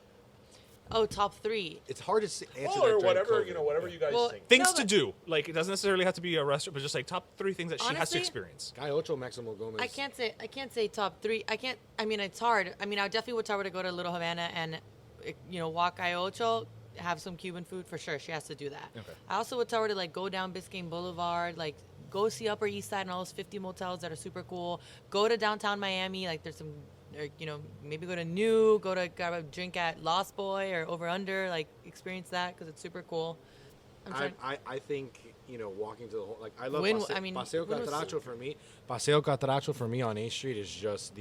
Oh, top 3. It's hard to answer or that whatever whatever you guys think. Things to do. Like, it doesn't necessarily have to be a restaurant, but just like top 3 things that she has to experience. Cayocho, Maximo Gomez. I can't say top 3. I mean, it's hard. I mean, I definitely would tell her to go to Little Havana and, walk Cayocho, have some Cuban food for sure. She has to do that. Okay. I also would tell her to go down Biscayne Boulevard, go see Upper East Side and all those 50 motels that are super cool. Go to downtown Miami. Like there's some, you know, maybe go to New, go to grab a drink at Lost Boy or Over Under. Like experience that because it's super cool. I think, you know, walking to the whole, like I love Paseo Wynn was Catracho for me. Paseo Catracho for me on 8th Street is just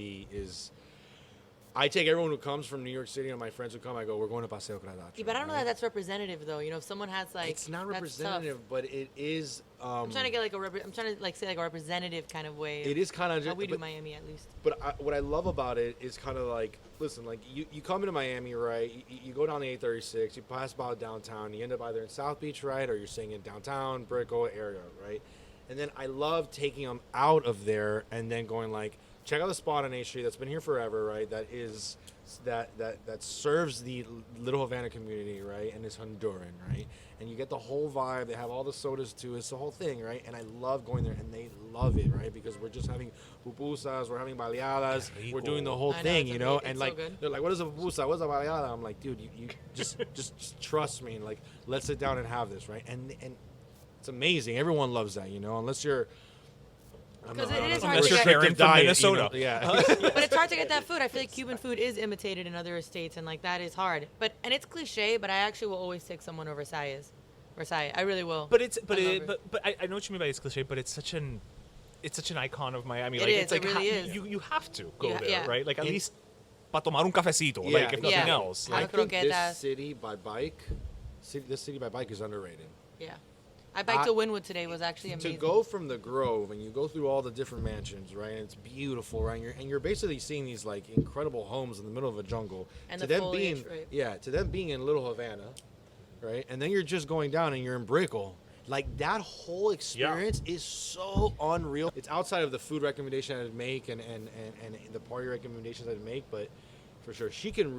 I take everyone who comes from New York City and my friends who come, I go, we're going to Paseo Catracho. Yeah, but I don't know that that's representative though. You know, if someone has like, it's not representative, but it is. I'm trying to get like I'm trying to like say like a representative kind of way. It is kind of how we do Miami at least. But what I love about it is kind of like, listen, like you come into Miami, right? You go down the 836, you pass by downtown, you end up either in South Beach, right, or you're staying in downtown Brickell area, right? And then I love taking them out of there and then going like, check out the spot on 8th Street that's been here forever, right? That is that serves the Little Havana community, right? And it's Honduran, right? And you get the whole vibe. They have all the sodas too. It's the whole thing, right? And I love going there, and they love it, right? Because we're just having pupusas, we're having baleadas, we're doing the whole thing, you know? And like, they're like, what is a pupusa? What's a baleada? I'm like, dude, you just trust me, and like, let's sit down and have this, right? And it's amazing. Everyone loves that, you know? Unless you're because it is hard unless to you're get. Karen from Minnesota. You know, yeah. But it's hard to get that food. I feel like Cuban food is imitated in other states, and like that is hard. And it's cliche, but I actually will always take someone over Versailles. I really will. But I know what you mean by it's cliche, but it's such an icon of Miami. It Like is, it's like it really is. you have to go there, yeah. right? Like at least para tomar un cafecito, like if nothing else. Have I Like, think croquetas. this city by bike is underrated. Yeah. I biked to Wynwood today. Was actually amazing. To go from the Grove and you go through all the different mansions, right? And it's beautiful, right? And you're basically seeing these like incredible homes in the middle of a jungle. And to the them foliage, being, right? to them being in Little Havana, right? And then you're just going down and you're in Brickell. Like that whole experience is so unreal. It's outside of the food recommendation I'd make and the party recommendations I'd make, but for sure she can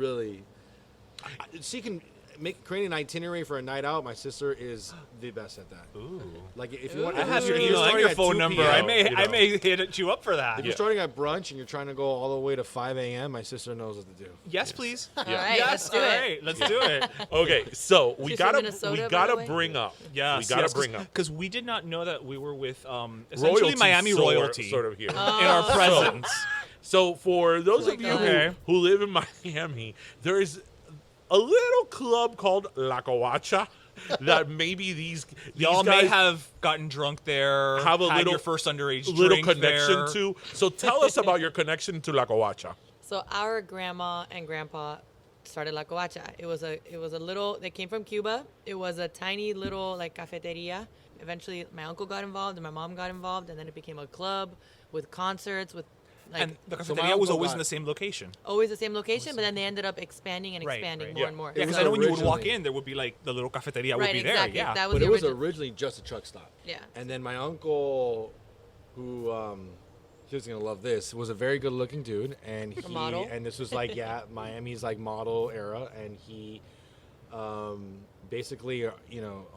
create an itinerary for a night out. My sister is the best at that. ooh. Like if you want, I have your if you're email and starting your at phone 2 number. p.m., I may hit you up for that. If you're starting at brunch and you're trying to go all the way to 5 a.m., my sister knows what to do. Yes, please. All right, Yes, let's do all it. right, let's do it. Okay, so we She's from gotta Minnesota, by the way? bring up. Yes, we gotta bring up because we did not know that we were with essentially Miami sort- royalty sort of here. in our presence. So for those Oh of my you God. who live in Miami, there is a little club called La Covacha that maybe these Y'all guys may have gotten drunk there, have a had little your first underage little drink connection there. to. So tell us about your connection to La Covacha. So our grandma and grandpa started La Covacha. It was a little. They came from Cuba. It was a tiny little like cafeteria. Eventually, my uncle got involved and my mom got involved, and then it became a club with concerts with. Like, And the So my cafeteria was uncle always got- in the same location. always the same location, but then they ended up expanding and Right, expanding right. more Yeah. and more. Yeah, It because was I know when you would walk originally- in, there would be like the little cafeteria right, would be exactly. there. Yeah. That was But the it was original. originally just a truck stop. Yeah. And then my uncle, who he was gonna love this, was a very good-looking dude, and he model? and this was like Miami's like model era, and he basically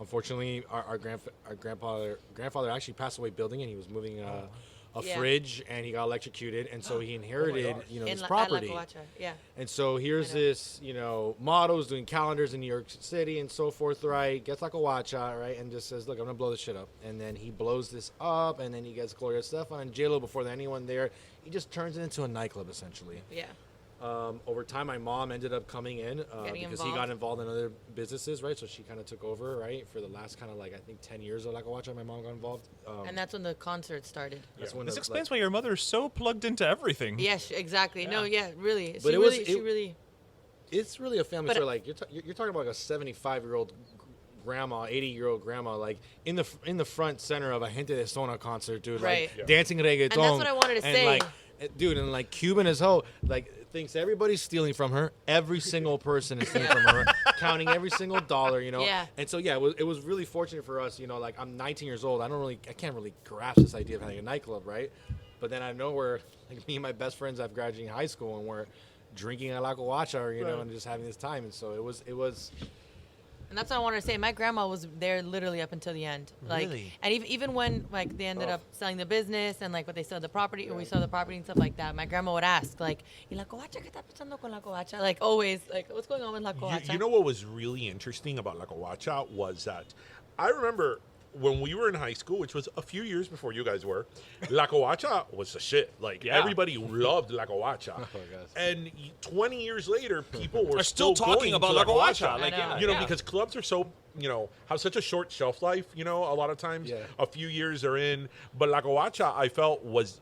unfortunately our grandfather actually passed away building, and he was moving a Yeah. fridge, and he got electrocuted, and so he inherited this At property. La Covacha. Yeah. And so here's I know. this, models doing calendars in New York City and so forth, right? Gets like a watch out, right? And just says, look, I'm going to blow this shit up. And then he blows this up, and then he gets Gloria Estefan and J-Lo before anyone there. He just turns it into a nightclub, essentially. Yeah. Over time, my mom ended up coming in because he got involved in other businesses, right? So she kind of took over, right? For the last kind of like, I think 10 years of like a watch, my mom got involved. And that's when the concert started. That's when This the, explains why your mother's so plugged into everything. Yes, exactly. No, yeah, really. But She really. It's really a family But- story. Like you're talking about like a 75-year-old grandma, 80-year-old grandma, like in the front center of a Gente de Zona concert, dude, Right. like dancing reggaeton. And that's what I wanted to and say. Like, dude, and like Cuban as hoe, like thinks everybody's stealing from her. Every single person is stealing from her, counting every single dollar, Yeah. And so it was really fortunate for us, like I'm 19 years old. I can't really grasp this idea of having a nightclub, right? But then I know where like me and my best friends I've graduated high school and we're drinking at La Covacha, and just having this time. And so it was. And that's what I wanted to say. My grandma was there literally up until the end. Like, Really? and even when like they ended up selling the business and like when they sold the property, or we sold the property and stuff like that, my grandma would ask like, "¿Y la covacha qué está pasando con la covacha?" Like always, like what's going on with la covacha? You know what was really interesting about La Covacha was that I remember when we were in high school, which was a few years before you guys were, La Covacha was the shit. Like, everybody loved La Covacha. Oh, gosh. And 20 years later, people were Are still going talking about to La Covacha. I Like, know. yeah, you know, yeah. because clubs are so, you know, have such a short shelf life, you know, a lot of times. Yeah. A few years are in. But La Covacha, I felt, was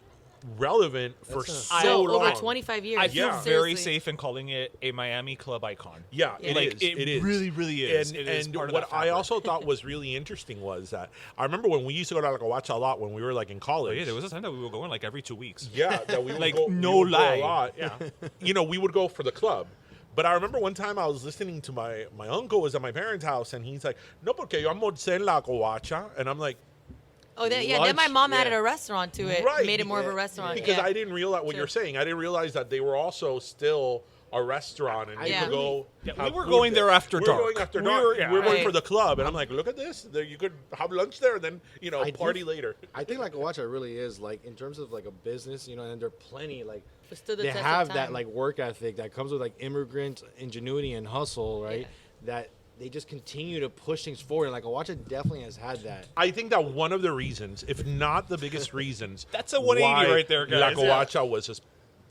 relevant for That's so over long. 25 years. I feel Yeah. very Seriously. safe in calling it a Miami club icon. Yeah, Yeah. it Like, is. it It is. really, really is. And, It is and part of what that I fabric. also thought was really interesting was that I remember when we used to go to La Covacha a lot when we were like in Oh, college. yeah, there was a time that we were going like every 2 weeks. Yeah, that we would Like, go, no we would go lie. a lot. Yeah. You know, we would go for the club. But I remember one time I was listening to my uncle was at my parents' house and he's like, no, porque yo almorcé en La Covacha. And I'm like, Oh, then my Lunch, mom added yeah. a restaurant to it. Right, Made it more of a yeah, restaurant. because yeah. I didn't realize what Sure. you're saying. I didn't realize that they were also still a restaurant and you Yeah. could go. Yeah, we have were food going there after we dark. were going after We dark. were- yeah. We were going Right. for the club, and I'm like, look at this. There, you could have lunch there, and then I do- party later. I think like Covacha really is like in terms of like a business, you know, and there are plenty like It stood the they test of have time. that like work ethic that comes with like immigrant ingenuity and hustle, right? Yeah. That they just continue to push things forward. And like Covacha definitely has had that. I think that one of the reasons, if not the biggest reasons, That's a 180 why right there, guys. La Yeah. Covacha was as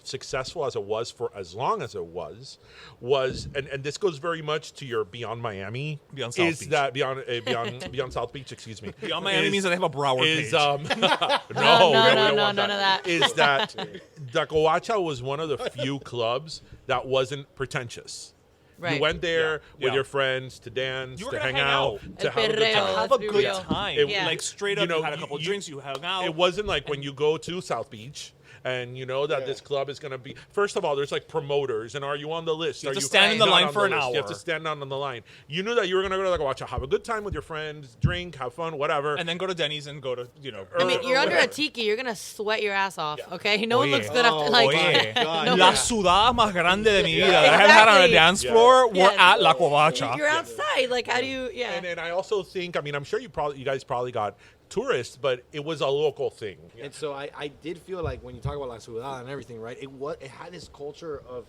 successful as it was for as long as it was and this goes very much to your Beyond Miami. Beyond South is Beach. that Beyond South Beach? Excuse me. Beyond Miami means that they have a Broward Is page. no, no, we don't want none of that. Is that the Covacha was one of the few clubs that wasn't pretentious. Right. You went there Yeah. with Yeah. your friends to dance, You were to gonna hang hang out, out. to El have a good perreo. time. have a Let's be good real. time. Yeah. Like straight You up, know, you had a couple you- drinks, you hung out. It wasn't like when you go to South Beach and you know that Yeah. this club is going to be. First of all, there's like promoters, and are you on the list? You have Are to stand in the not line on for an list? You have hour. to stand on the line. You knew that you were going to go to like watch, have a good time with your friends, drink, have fun, whatever. and then go to Denny's and go to, you know. I mean, or you're under a whatever. tiki. You're gonna sweat your ass off. Okay, no one Oye. looks good after Oh, like. Oye, God, no, la yeah. sudada más grande de mi vida Yeah, that I've had on a exactly. dance Yeah. floor were Yeah. at La Covacha. You're outside. Like, how do you? Yeah. And I also think, I mean, I'm sure you guys probably got tourists, but it was a local thing. And so I did feel like when you talk about La Ciudad and everything, right? It had this culture of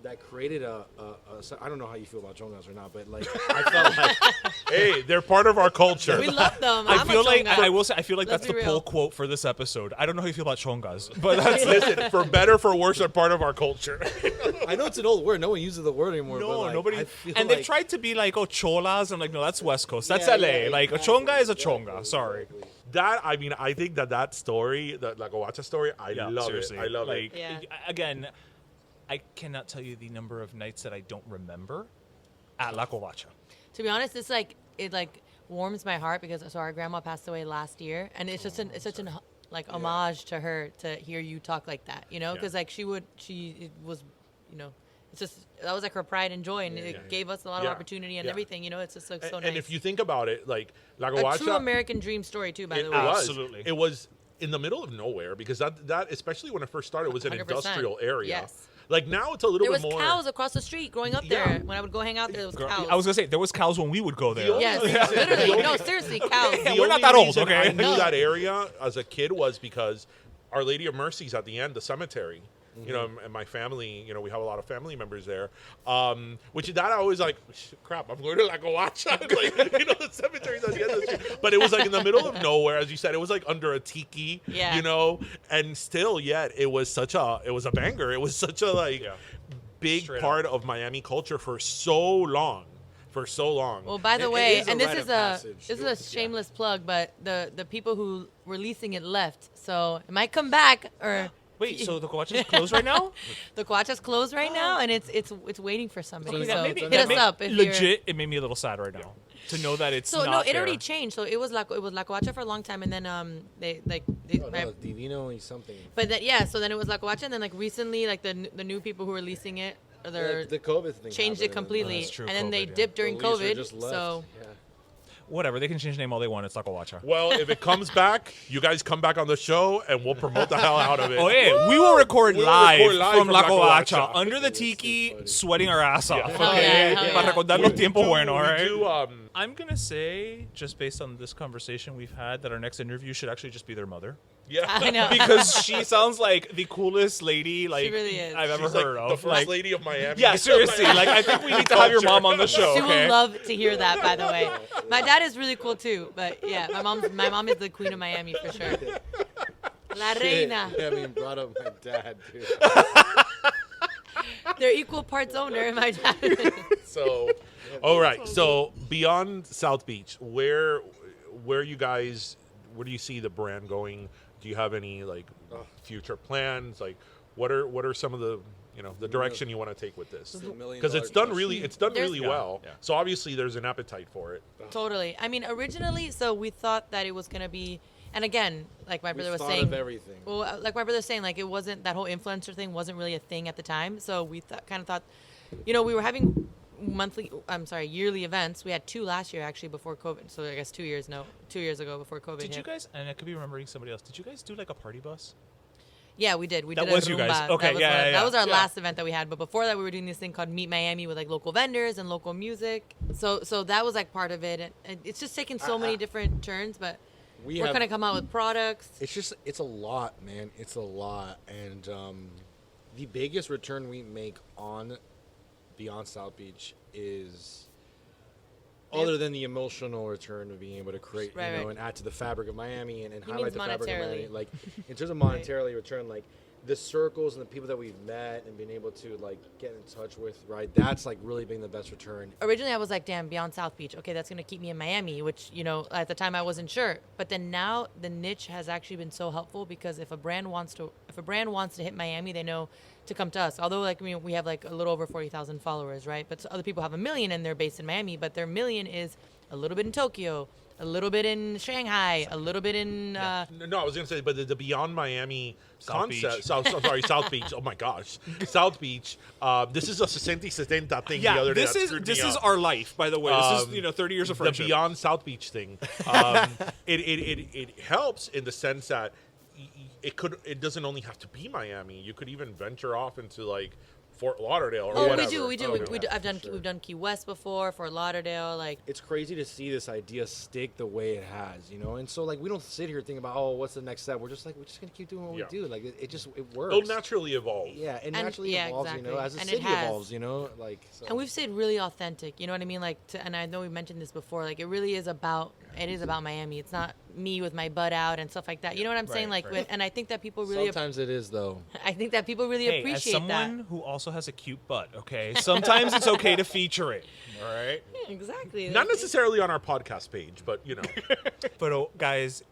that created I don't know how you feel about chongas or not, but like I felt like Hey, they're part of our culture. we love them. I I'm feel a like chonga. I will say I feel like Let's that's the be pull real. quote for this episode. I don't know how you feel about chongas, but that's Listen, for better, for worse, they're part of our culture. I know it's an old word. No one uses the word anymore. no but like, nobody. I feel And like, they've tried to be like cholas. I'm like, no, that's West Coast. That's Yeah, LA. yeah, Like a chonga is a chonga. Sorry. That, I mean, I think that story, the La Covacha story, I love seriously. it. I love like, it. Yeah. Again, I cannot tell you the number of nights that I don't remember at La Covacha. To be honest, it's like it like warms my heart because so our grandma passed away last year, and it's just it's such an like homage to her to hear you talk like that, you know, because like she it was, you know, it's just that was like her pride and joy, and it gave us a lot of Yeah. opportunity and Yeah. everything, you know. It's just like so And nice. if you think about it, like La a Covacha, true American dream story too, by it the way. was. Absolutely. It was in the middle of nowhere because that especially when it first started was an 100%. industrial area. Yes. Like now it's a little There bit was more. cows across the street growing up Yeah. there. When I would go hang out there, there was cows. I was gonna say there was cows when we would go there. only yes, reason- literally. No, seriously, cows. The We're not only that old, reason okay? I knew No. that area as a kid was because Our Lady of Mercy's at the end, the cemetery. You know, and my family, you know, we have a lot of family members there. Which that I always like, crap, I'm going to La Covacha. Like, you know, the cemetery's at the end of the street. But it was like in the middle of nowhere, as you said. It was like under a tiki, Yeah. you know, and still yet it was a banger. It was such a like big Straight part of Miami culture for so long. Well, by the It way, is a and this rite is of a passage. this is a shameless plug, but the people who were leasing it left, so it might come back or. Wait, so the Covacha is closed right now? The Covacha's closed right now, and it's waiting for somebody. Okay, So that hit made- us that up if you're. Legit, it made me a little sad right now to know that it's So not no, it there. already changed. So it was La Covacha for a long time, and then they Oh, no, Divino and something. but then yeah, so then it was La Covacha, and then like recently like the new people who were leasing it, or they're The COVID thing changed happened, it completely, that's true, and then they COVID, yeah. dipped during the leaser COVID. just left. So Yeah. Whatever, they can change the name all they want. It's La Covacha. Well, if it comes back, you guys come back on the show and we'll promote the hell out of it. Oh, yeah, we will record We'll live record live from from La La Covacha Covacha. under the tiki, sweating our ass off. Yeah. Oh, Okay, yeah, oh, para yeah. recordar los tiempos buenos, all right? We do, I'm gonna say, just based on this conversation we've had, that our next interview should actually just be their mother. Yeah. I know. because she sounds like the coolest lady like really is. I've ever She's like heard the of. first like, lady of Miami. yeah, seriously. Like, I think we need to have your mom on the show. She Okay. will love to hear that, by the way. My dad is really cool too, but yeah, my mom is the queen of Miami for sure. La reina. Yeah, I mean, brought up my dad, dude. They're equal parts owner, my dad. So, all right. So beyond South Beach, where you guys, where do you see the brand going? Do you have any like future plans? Like, what are some of the the direction you want to take with this? Because it's done really well. Yeah. So obviously there's an appetite for it. Totally. I mean, originally, so we thought that it was gonna be, and again, like my brother was saying, of everything. well, like my brother was saying, like it wasn't, that whole influencer thing wasn't really a thing at the time. So we kind of thought, we were having yearly events. We had 2 last year actually before COVID. So I guess 2 years ago before COVID Did hit. you guys, and I could be remembering somebody else, did you guys do like a party bus? Yeah, we did. We That did was a you Roomba. guys. Okay, That was our yeah. last event that we had. But before that, we were doing this thing called Meet Miami with like local vendors and local music. So that was like part of it. And it's just taken so many different turns. But we're going to come out with products. It's a lot, man. It's a lot. And the biggest return we make on Beyond South Beach is, other than the emotional return of being able to create, Right, right. and add to the fabric of Miami and He highlight means the fabric of Miami. monetarily. Like, in terms of monetarily return, like, the circles and the people that we've met and been able to, like, get in touch with, right? That's, like, really been the best return. Originally, I was like, damn, Beyond South Beach. Okay, that's going to keep me in Miami, which, at the time I wasn't sure. But then now the niche has actually been so helpful, because if a brand wants to hit Miami, they know to come to us. Although, like, we have like a little over 40,000 followers, right? But other people have 1 million and they're based in Miami, but their 1 million is a little bit in Tokyo, a little bit in Shanghai, a little bit in No, I was gonna say, but the Beyond Miami South concept. Beach. South Beach. Oh my gosh, South Beach. This is a 60-70 thing. Yeah, the other day this that is screwed this me is up. our life, by the way. This is 30 years of The friendship. Beyond South Beach thing. It helps in the sense that it doesn't only have to be Miami. You could even venture off into like Fort Lauderdale or whatever. we do. Oh, We've done Key West before, Fort Lauderdale, like. It's crazy to see this idea stick the way it has, And so, like, we don't sit here thinking about, oh, what's the next step? We're just like, we're just gonna keep doing what Yeah. we do. Like, it works. It'll naturally evolve. Yeah, it And- naturally yeah, evolves, exactly. as the And it city has. evolves, like. So. And we've stayed really authentic, you know what I mean? Like, and I know we mentioned this before, like, it is about Miami. It's not me with my butt out and stuff like that. You know what I'm saying? Right, Like, right. and I think that people really, Sometimes it is though. I think that people really Hey, as appreciate someone that. who also has a cute butt, okay, sometimes it's okay to feature it. All right. Exactly. Not necessarily on our podcast page, but But guys,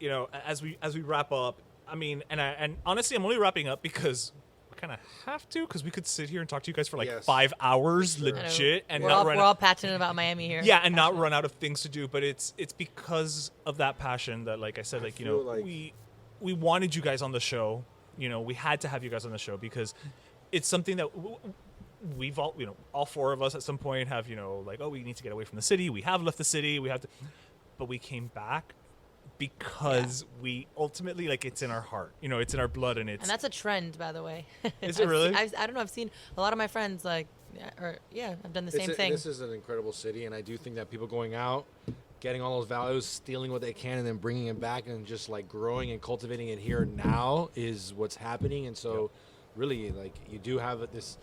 as we wrap up, I mean, and honestly, I'm only wrapping up because we kind of have to, because we could sit here and talk to you guys for like Yes. 5 hours, For sure. I know. legit, and we're not all, run we're all passionate about Miami here. yeah, and not run out of things to do. But it's because of that passion that, like I said, like feel like- we wanted you guys on the show. We had to have you guys on the show because it's something that we've all, all 4 of us at some point have, like, oh, we need to get away from the city. We have left the city. We have to, but we came back because we ultimately, like, it's in our heart. It's in our blood, and it's. And that's a trend, by the way. Is it really? I don't know. I've seen a lot of my friends, like, I've done the same thing. This is an incredible city, and I do think that people going out, getting all those values, stealing what they can, and then bringing it back and just like growing and cultivating it here now is what's happening. And so, really, like, you do have this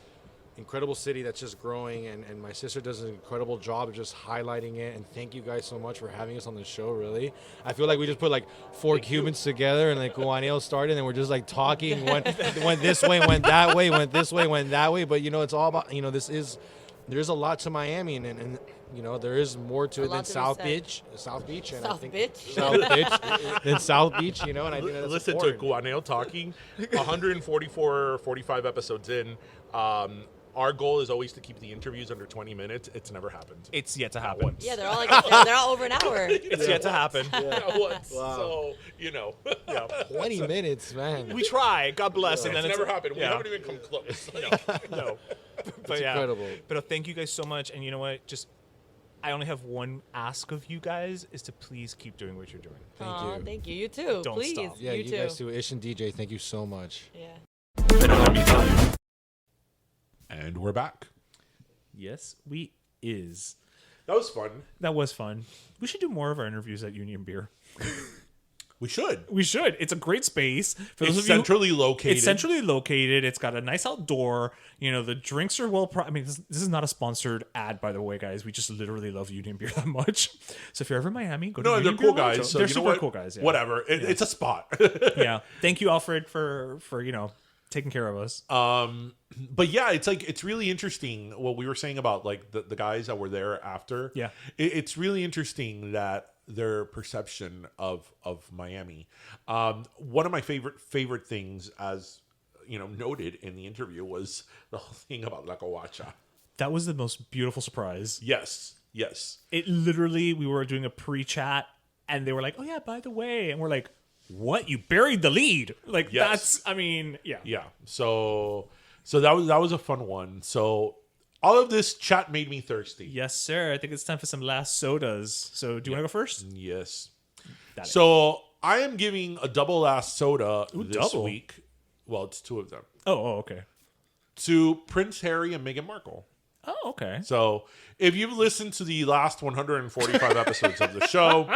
incredible city that's just growing, and my sister does an incredible job of just highlighting it. And thank you guys so much for having us on the show. Really, I feel like we just put like 4 Cubans together, and like Guaneo started, and we're just like talking. Went this way, went that way, went this way, went that way. But it's all about there's a lot to Miami, and there is more to A it than lot to be South said. Beach, and I South think Bitch. South Beach, than South Beach, and I think that's Listen to important. Guaneo talking. 144, 45 episodes in. Our goal is always to keep the interviews under 20 minutes. It's never happened. It's yet to Not happen. once. Yeah, they're all like, they're all over an hour. It's yet to happen. Not once. Wow. So, 20 minutes, man. We try. God bless. And it's then never happened. We yeah. haven't even come close. No. But It's incredible. But thank you guys so much. And you know what? I only have one ask of you guys is to please keep doing what you're doing. Thank you. Thank you. You too. Don't Please. stop. Yeah, you you too. guys too. Ish and DJ, thank you so much. Yeah. And we're back. Yes, we is. That was fun. That was fun. We should do more of our interviews at Union Beer. We should. We should. It's a great space. For It's those of you centrally located. It's centrally located. It's got a nice outdoor. You know, the drinks are well. I mean, this is not a sponsored ad, by the way, guys. We just literally love Union Beer that much. So if you're ever in Miami, go to No, Union they're cool Beer Lounge. guys. So they're you know super what? cool guys. Yeah. Whatever. It's a spot. Yeah. Thank you, Alfred, for taking care of us. But yeah, it's really interesting what we were saying about like the guys that were there after. Yeah. It's really interesting that their perception of Miami. One of my favorite things, as noted in the interview, was the whole thing about La Covacha. That was the most beautiful surprise. Yes. It literally, we were doing a pre-chat and they were like, "Oh yeah, by the way," and we're like, "What? You buried the lead?" Like Yes. yeah. Yeah. So that was a fun one. So all of this chat made me thirsty. Yes, sir. I think it's time for some last sodas. So do you want to go first? Yes. Got it. So I am giving a double last soda this double? week. Well, it's two of them. Oh, okay. To Prince Harry and Meghan Markle. Oh, okay. So if you've listened to the last 145 episodes of the show,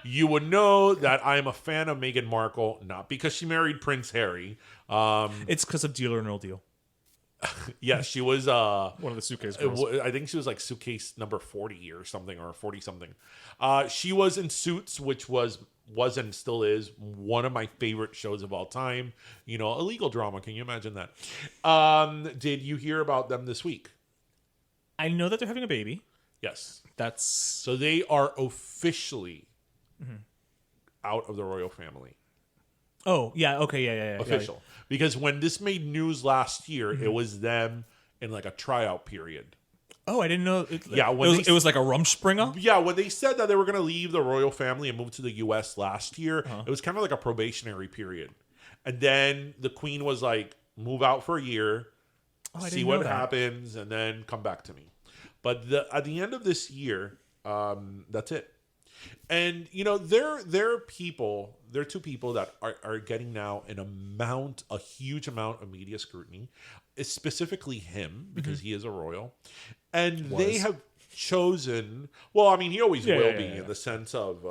you would know that I am a fan of Meghan Markle, not because she married Prince Harry. It's because of Deal or No Deal. Yes, she was One of the suitcase girls. I think she was like suitcase number 40 or something, or 40 something. She was in Suits, which was and still is one of my favorite shows of all time. A legal drama. Can you imagine that? Did you hear about them this week? I know that they're having a baby. Yes. That's So they are officially out of the royal family. Oh, yeah, okay, yeah. Official. Because when this made news last year, it was them in like a tryout period. Oh, I didn't know. Yeah, it was like a Rumspringa. Yeah, when they said that they were going to leave the royal family and move to the U.S. last year, it was kind of like a probationary period. And then the queen was like, move out for a year, see what happens, and then come back to me. But at the end of this year, that's it. And, there are two people that are getting now a huge amount of media scrutiny. It's specifically him, because he is a royal. And they have chosen, well, I mean, he always will be in the sense of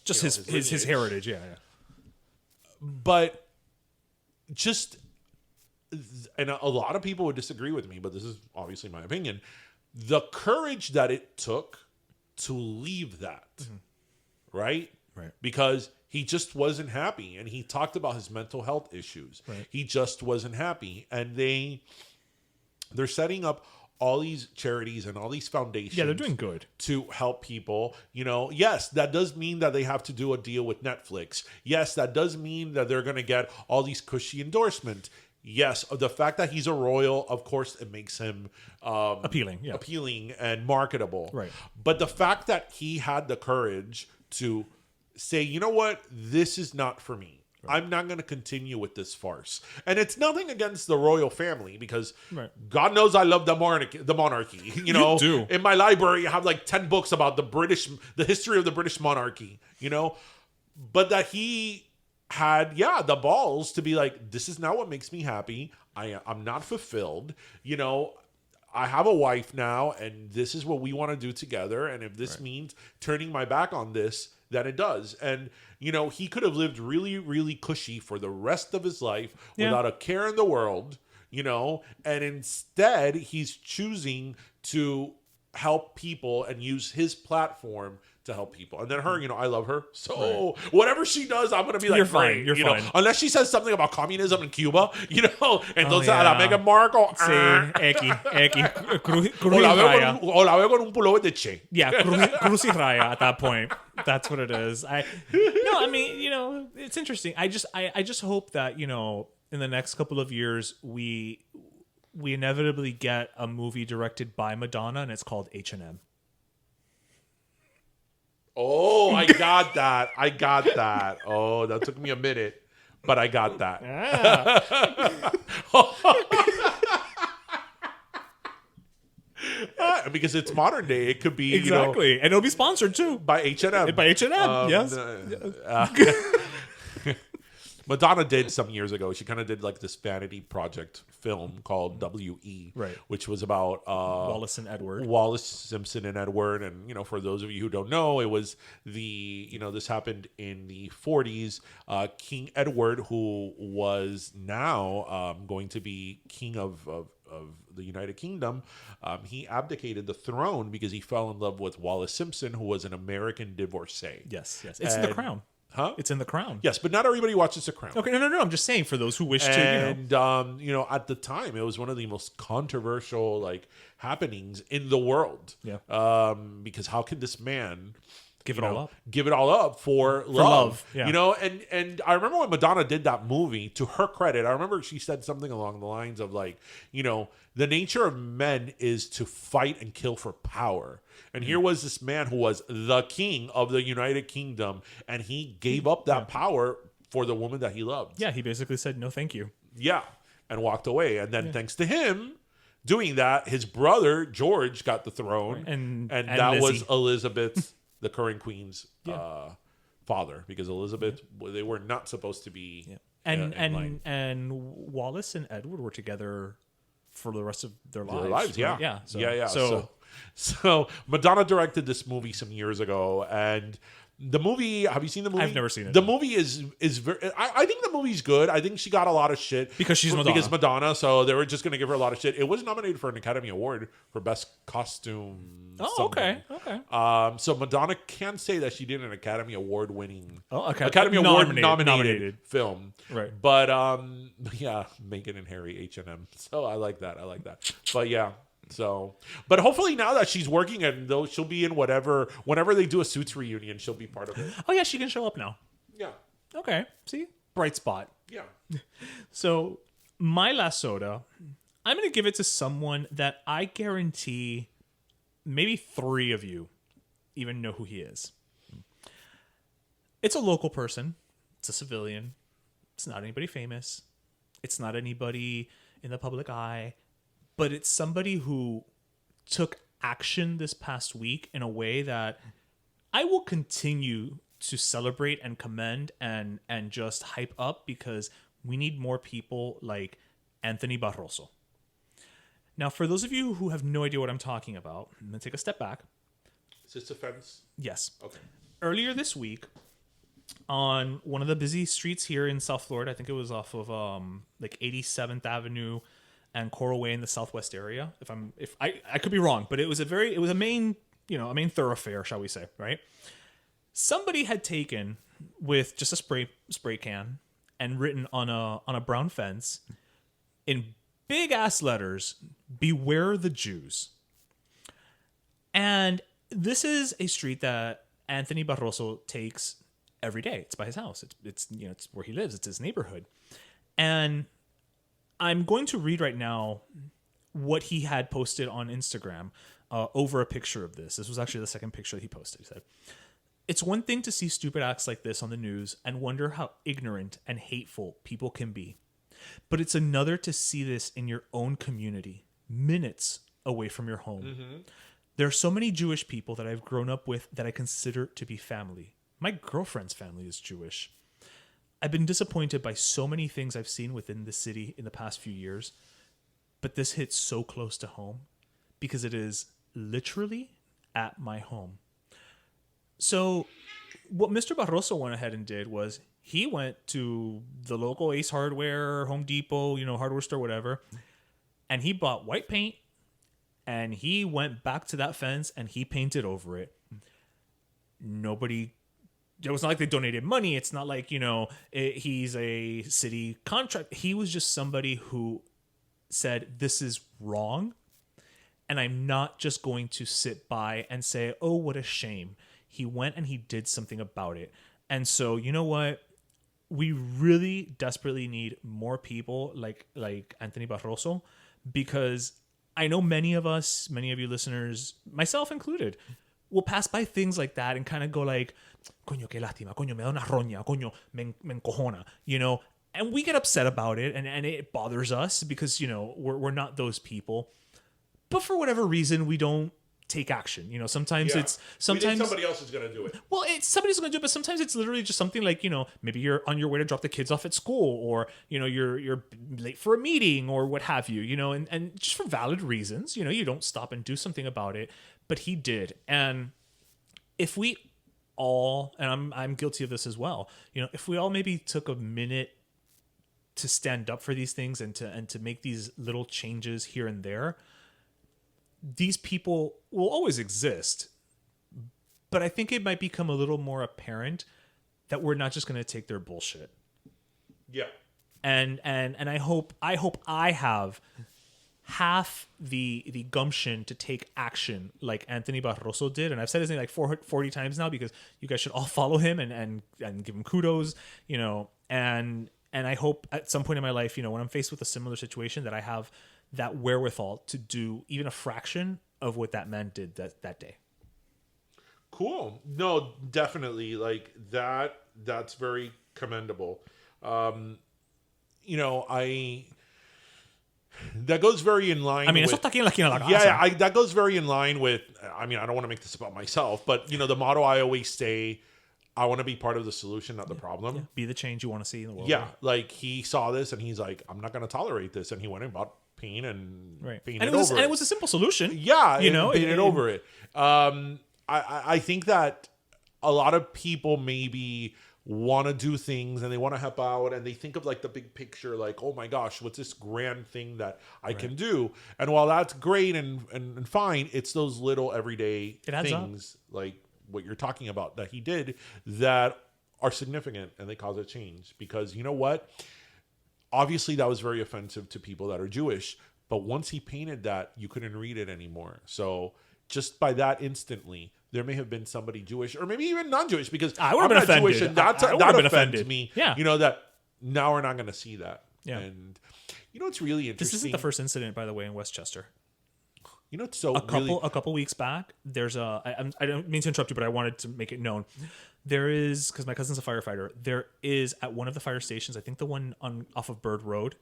just his heritage, yeah. But just, and a lot of people would disagree with me, but this is obviously my opinion, the courage that it took to leave that, right? Because he just wasn't happy, and he talked about his mental health issues. Right. He just wasn't happy, and they're setting up all these charities and all these foundations. Yeah, they're doing good to help people. Yes, that does mean that they have to do a deal with Netflix. Yes, that does mean that they're going to get all these cushy endorsements. Yes, the fact that he's a royal, of course, it makes him appealing and marketable. Right. But the fact that he had the courage to say, you know what, this is not for me. Right. I'm not going to continue with this farce. And it's nothing against the royal family, because God knows I love the monarchy. You do. In my library, I have like 10 books about the history of the British monarchy, But that he had, the balls to be like, this is not what makes me happy. I'm not fulfilled. I have a wife now, and this is what we want to do together. And if this means turning my back on this, then it does. And, he could have lived really, really cushy for the rest of his life without a care in the world, and instead he's choosing to help people and use his platform to help people. And then her, I love her. So whatever she does, I'm going to be like, you're fine. great, You're fine. Unless she says something about communism in Cuba, entonces a la Meghan Markle. Sí, X. O la veo con un pullover de Che. Yeah, cruz y raya at that point. That's what it is. It's interesting. I just hope that, in the next couple of years, we inevitably get a movie directed by Madonna, and it's called H&M. Oh, I got that. Oh, that took me a minute, but I got that. Because it's modern day, it could be exactly, and it'll be sponsored too by H&M. By H&M, yes. Madonna did some years ago. She kind of did like this vanity project film called W.E., Right. which was about Wallace and Edward. Wallace Simpson and Edward. And, for those of you who don't know, it was this happened in the 40s. King Edward, who was now going to be king of the United Kingdom, he abdicated the throne because he fell in love with Wallace Simpson, who was an American divorcee. Yes. It's in The Crown. Huh? It's in The Crown. Yes, but not everybody watches The Crown. Okay, no. I'm just saying for those who wish to, And at the time, it was one of the most controversial happenings in the world. Yeah. Because how could this man Give it all up. Give it all up for love. Love, yeah. And I remember when Madonna did that movie, to her credit, I remember she said something along the lines of the nature of men is to fight and kill for power. And here was this man who was the king of the United Kingdom, and he gave up that power for the woman that he loved. Yeah, he basically said, no, thank you. Yeah, and walked away. And then thanks to him doing that, his brother, George, got the throne. And that Lizzie. was Elizabeth, the current queen's father, because Elizabeth, they were not supposed to be in line. And Wallace and Edward were together for the rest of their lives. Their lives, yeah. Right? Yeah. So Madonna directed this movie some years ago, and the movie, have you seen the movie? I've never seen it. The movie is very, I think the movie's good. I think she got a lot of shit because she's Madonna. Because Madonna, so they were just going to give her a lot of shit. It was nominated for an Academy Award for Best Costume. Oh, something. okay. So Madonna can say that she did an Academy Award winning, Academy Award nominated nominated film. Right. But yeah, Meghan and Harry, H&M. So I like that. But yeah. So, but hopefully now that she's working and though she'll be in whenever they do a Suits reunion, she'll be part of it. Oh yeah, she can show up now. Yeah. Okay. See, bright spot. Yeah. So my last soda, I'm going to give it to someone that I guarantee maybe 3 of you even know who he is. It's a local person. It's a civilian. It's not anybody famous. It's not anybody in the public eye. But it's somebody who took action this past week in a way that I will continue to celebrate and commend and just hype up, because we need more people like Anthony Barroso. Now, for those of you who have no idea what I'm talking about, I'm going to take a step back. Is this offense? Yes. Okay. Earlier this week, on one of the busy streets here in South Florida, I think it was off of 87th Avenue and Coral Way in the Southwest area. If I could be wrong, but it was a main thoroughfare, shall we say, right? Somebody had taken with just a spray can and written on a brown fence in big ass letters, "Beware the Jews." And this is a street that Anthony Barroso takes every day. It's by his house. It's where he lives. It's his neighborhood. And I'm going to read right now what he had posted on Instagram over a picture of this. This was actually the second picture that he posted. He said, "It's one thing to see stupid acts like this on the news and wonder how ignorant and hateful people can be. But it's another to see this in your own community, minutes away from your home. Mm-hmm. There are so many Jewish people that I've grown up with that I consider to be family. My girlfriend's family is Jewish. I've been disappointed by so many things I've seen within the city in the past few years, but this hits so close to home because it is literally at my home." So what Mr. Barroso went ahead and did was he went to the local Ace Hardware, Home Depot, hardware store, whatever, and he bought white paint and he went back to that fence and he painted over it. It was not like they donated money. It's not like, he's a city contract. He was just somebody who said, this is wrong. And I'm not just going to sit by and say, oh, what a shame. He went and he did something about it. And so, you know what? We really desperately need more people like Anthony Barroso, because I know many of you listeners, myself included, will pass by things like that and kind of go like, coño, qué lástima, coño, me da una roña, coño, me encojona, and we get upset about it and it bothers us because, we're not those people. But for whatever reason, we don't take action. Sometimes Yeah. it's We think somebody else is gonna do it. well, somebody's going to do it, but sometimes it's literally just something like, maybe you're on your way to drop the kids off at school, or, you're late for a meeting or what have you, and just for valid reasons, you don't stop and do something about it. But he did. And if we all, and I'm guilty of this as well, if we all maybe took a minute to stand up for these things and to make these little changes here and there, these people will always exist. But I think it might become a little more apparent that we're not just going to take their bullshit. Yeah. And I hope I have half the gumption to take action like Anthony Barroso did. And I've said his name like 40 times now, because you guys should all follow him and give him kudos, and I hope at some point in my life, when I'm faced with a similar situation, that I have that wherewithal to do even a fraction of what that man did that day. Cool. No, definitely. Like that's very commendable. That goes very in line. I mean, with, eso está aquí en la esquina de la casa. yeah, that goes very in line with. I mean, I don't want to make this about myself, but the motto I always say, I want to be part of the solution, not the problem. Yeah. Be the change you want to see in the world. Yeah, like he saw this and he's like, I'm not going to tolerate this, and he went and bought paint and painted over it. And it was a simple solution. Yeah, painted over it. I think that a lot of people maybe want to do things and they want to help out, and they think of like the big picture, like, oh my gosh, what's this grand thing that I can do? And while that's great and fine, it's those little everyday things like what you're talking about that he did that are significant, and they cause a change. Because you know what? Obviously that was very offensive to people that are Jewish, but once he painted that, you couldn't read it anymore. So just by that instantly, there may have been somebody Jewish, or maybe even non-Jewish, because I would have been offended. Jewish, and that offends me. Yeah. That now we're not going to see that. Yeah. And it's really interesting. This isn't the first incident, by the way, in Westchester. It's so a couple weeks back, there's I don't mean to interrupt you, but I wanted to make it known. There is, because my cousin's a firefighter, there is at one of the fire stations, I think the one off of Bird Road.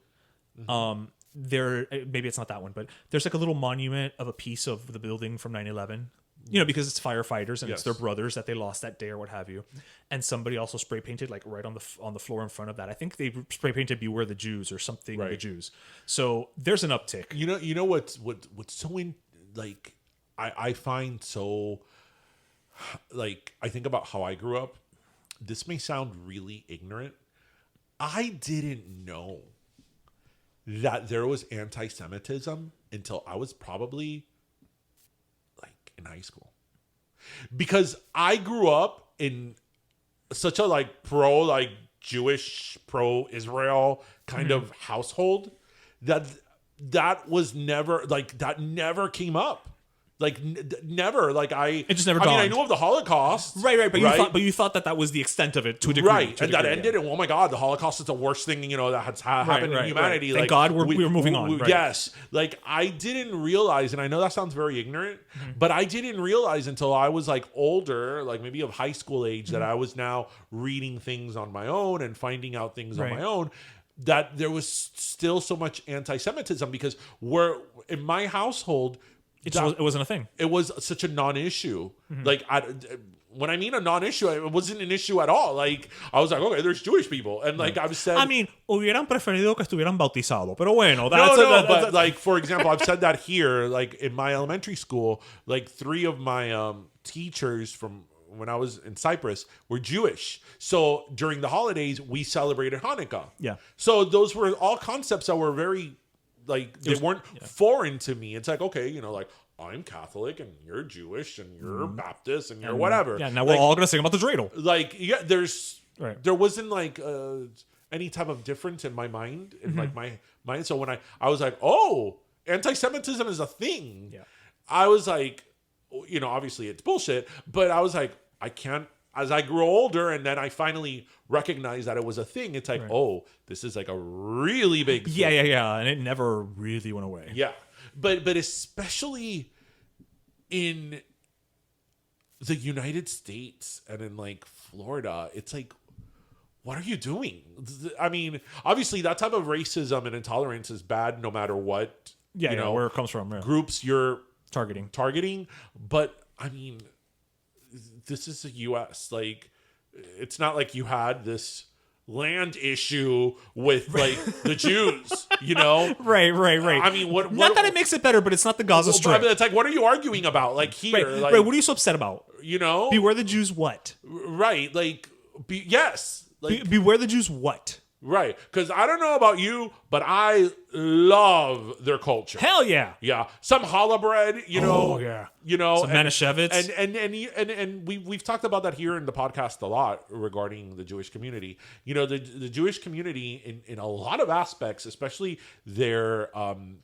There, maybe it's not that one, but there's like a little monument of a piece of the building from 9/11. Because it's firefighters and it's their brothers that they lost that day or what have you. And somebody also spray painted like right on the floor in front of that. I think they spray painted "Beware the Jews" or something. Right. The Jews. So there's an uptick. You know what's so I find so, like, I think about how I grew up. This may sound really ignorant. I didn't know that there was anti-Semitism until I was probably in high school, because I grew up in such a pro Jewish, pro Israel kind of household that was never that never came up. Never. It just never I dawned. mean, I knew of the Holocaust. Right. But you thought that was the extent of it to a degree. Right. And that ended. And oh my God, the Holocaust is the worst thing, that has happened in humanity. Thank God we're moving on. Yes. I didn't realize, and I know that sounds very ignorant, but I didn't realize until I was older, maybe of high school age, that I was now reading things on my own and finding out things on my own, that there was still so much anti-Semitism, because in my household, it wasn't a thing. It was such a non-issue. When I mean a non-issue, it wasn't an issue at all. I was like, okay, there's Jewish people, and I've said, I mean, hubieran preferido que estuvieran bautizados, pero bueno. But for example, I've said that here, in my elementary school, 3 of my teachers from when I was in Cyprus were Jewish. So during the holidays, we celebrated Hanukkah. Yeah. So those were all concepts that were very they weren't foreign to me. It's okay, I'm Catholic and you're Jewish and you're Baptist and you're whatever. Yeah, now we're all gonna sing about the dreidel. There wasn't any type of difference in my mind, in my mind. So when I was like, oh, anti-Semitism is a thing. Yeah. I was like, obviously it's bullshit, but I was like, I can't. As I grew older, and then I finally recognized that it was a thing, it's oh, this is a really big thing. Yeah. And it never really went away. Yeah. But especially in the United States and in Florida, it's what are you doing? I mean, obviously that type of racism and intolerance is bad no matter what where it comes from. Yeah. Groups you're targeting. But I mean, this is the U.S. Like, it's not like you had this land issue with like the Jews, you know? Right. I mean, what? Not that it makes it better, but it's not the Gaza Strip. It's like, what are you arguing about? Like here, like, right. What are you so upset about? You know? Beware the Jews. What? Right. Like, yes. Like, beware the Jews. What? Right, because I don't know about you, but I love their culture. Hell yeah, yeah. Some challah bread, you know. Oh yeah, you know, some Manischewitz. And we've talked about that here in the podcast a lot regarding the Jewish community. You know, the Jewish community in a lot of aspects, especially their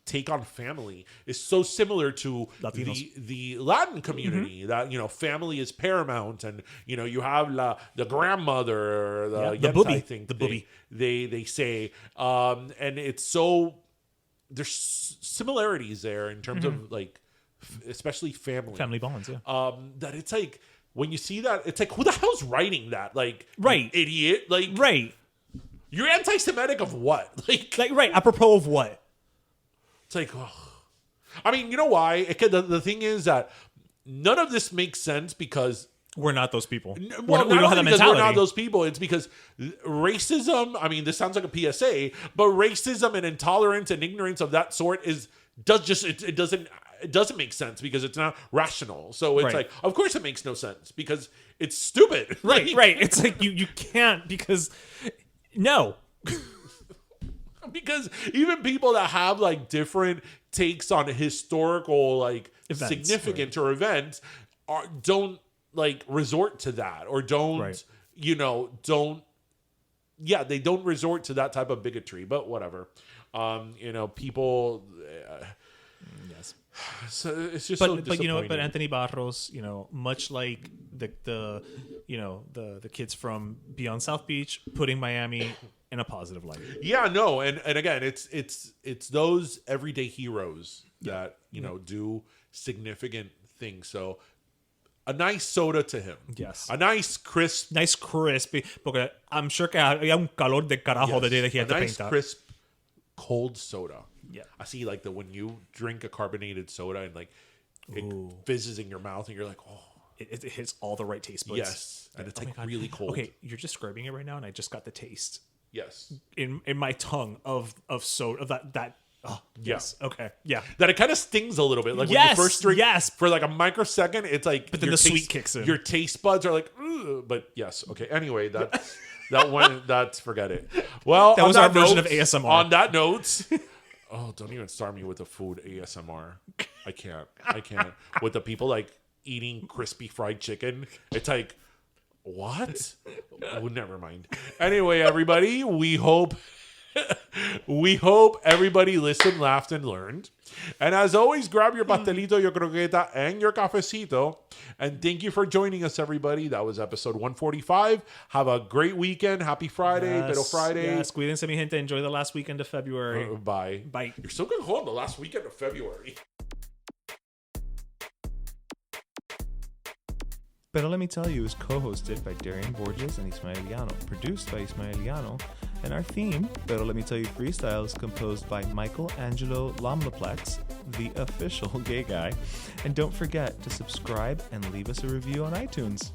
take on family, is so similar to the Latin community. That, you know, family is paramount, and you know, you have the grandmother, the booby, I think the booby. They say, and it's so there's similarities there in terms of like, especially family bonds. Yeah. That it's like when you see that, it's like, who the hell's writing that? Like, right, idiot. Like, right. You're anti-Semitic of what? Like right. Apropos of what? It's like, oh. I mean, you know why? The thing is that none of this makes sense because we're not those people. Well, we don't have that mentality. We're not those people. It's because racism, I mean, this sounds like a PSA, but racism and intolerance and ignorance of that sort it doesn't make sense because it's not rational. So it's like, of course it makes no sense because it's stupid. Right. It's like you can't because no. Because even people that have like different takes on historical like events, significant or events don't like resort to that or don't they don't resort to that type of bigotry, but whatever. You know, people yes. So it's just but you know, but Anthony Barros, you know, much like the kids from Beyond South Beach, putting Miami in a positive light. Yeah, no, and again, it's those everyday heroes that, you know, do significant things. So a nice soda to him. Yes. A nice crispy. Porque I'm sure que había un calor de carajo the day that he had to paint that. A nice crisp cold soda. Yeah. I see like when you drink a carbonated soda and like it fizzes in your mouth and you're like, oh. It hits all the right taste buds. Yes. And it's like really cold. Okay, you're describing it right now and I just got the taste. Yes. In my tongue of soda, of that. Oh, yes. Yeah. Okay. Yeah. That it kind of stings a little bit. Like when you first drink, for like a microsecond, it's like, but then the sweet kicks in. Your taste buds are like, ugh. But yes. Okay. Anyway, that's forget it. Well, that was our version of ASMR. On that note, oh, don't even start me with the food ASMR. I can't. With the people like eating crispy fried chicken. It's like, what? Oh, never mind. Anyway, everybody, we hope everybody listened, laughed, and learned. And as always, grab your pastelito, your croqueta, and your cafecito. And thank you for joining us, everybody. That was episode 145. Have a great weekend. Happy Friday, Pero Friday. Yes, cuídense, mi gente. Enjoy the last weekend of February. Bye. You're still going to hold the last weekend of February. Pero Let Me Tell You is co-hosted by Darian Borges and Ismaeliano, produced by Ismaeliano, and our theme, Pero Let Me Tell You Freestyle, is composed by Michael Angelo Lamlaplex, the official gay guy. And don't forget to subscribe and leave us a review on iTunes.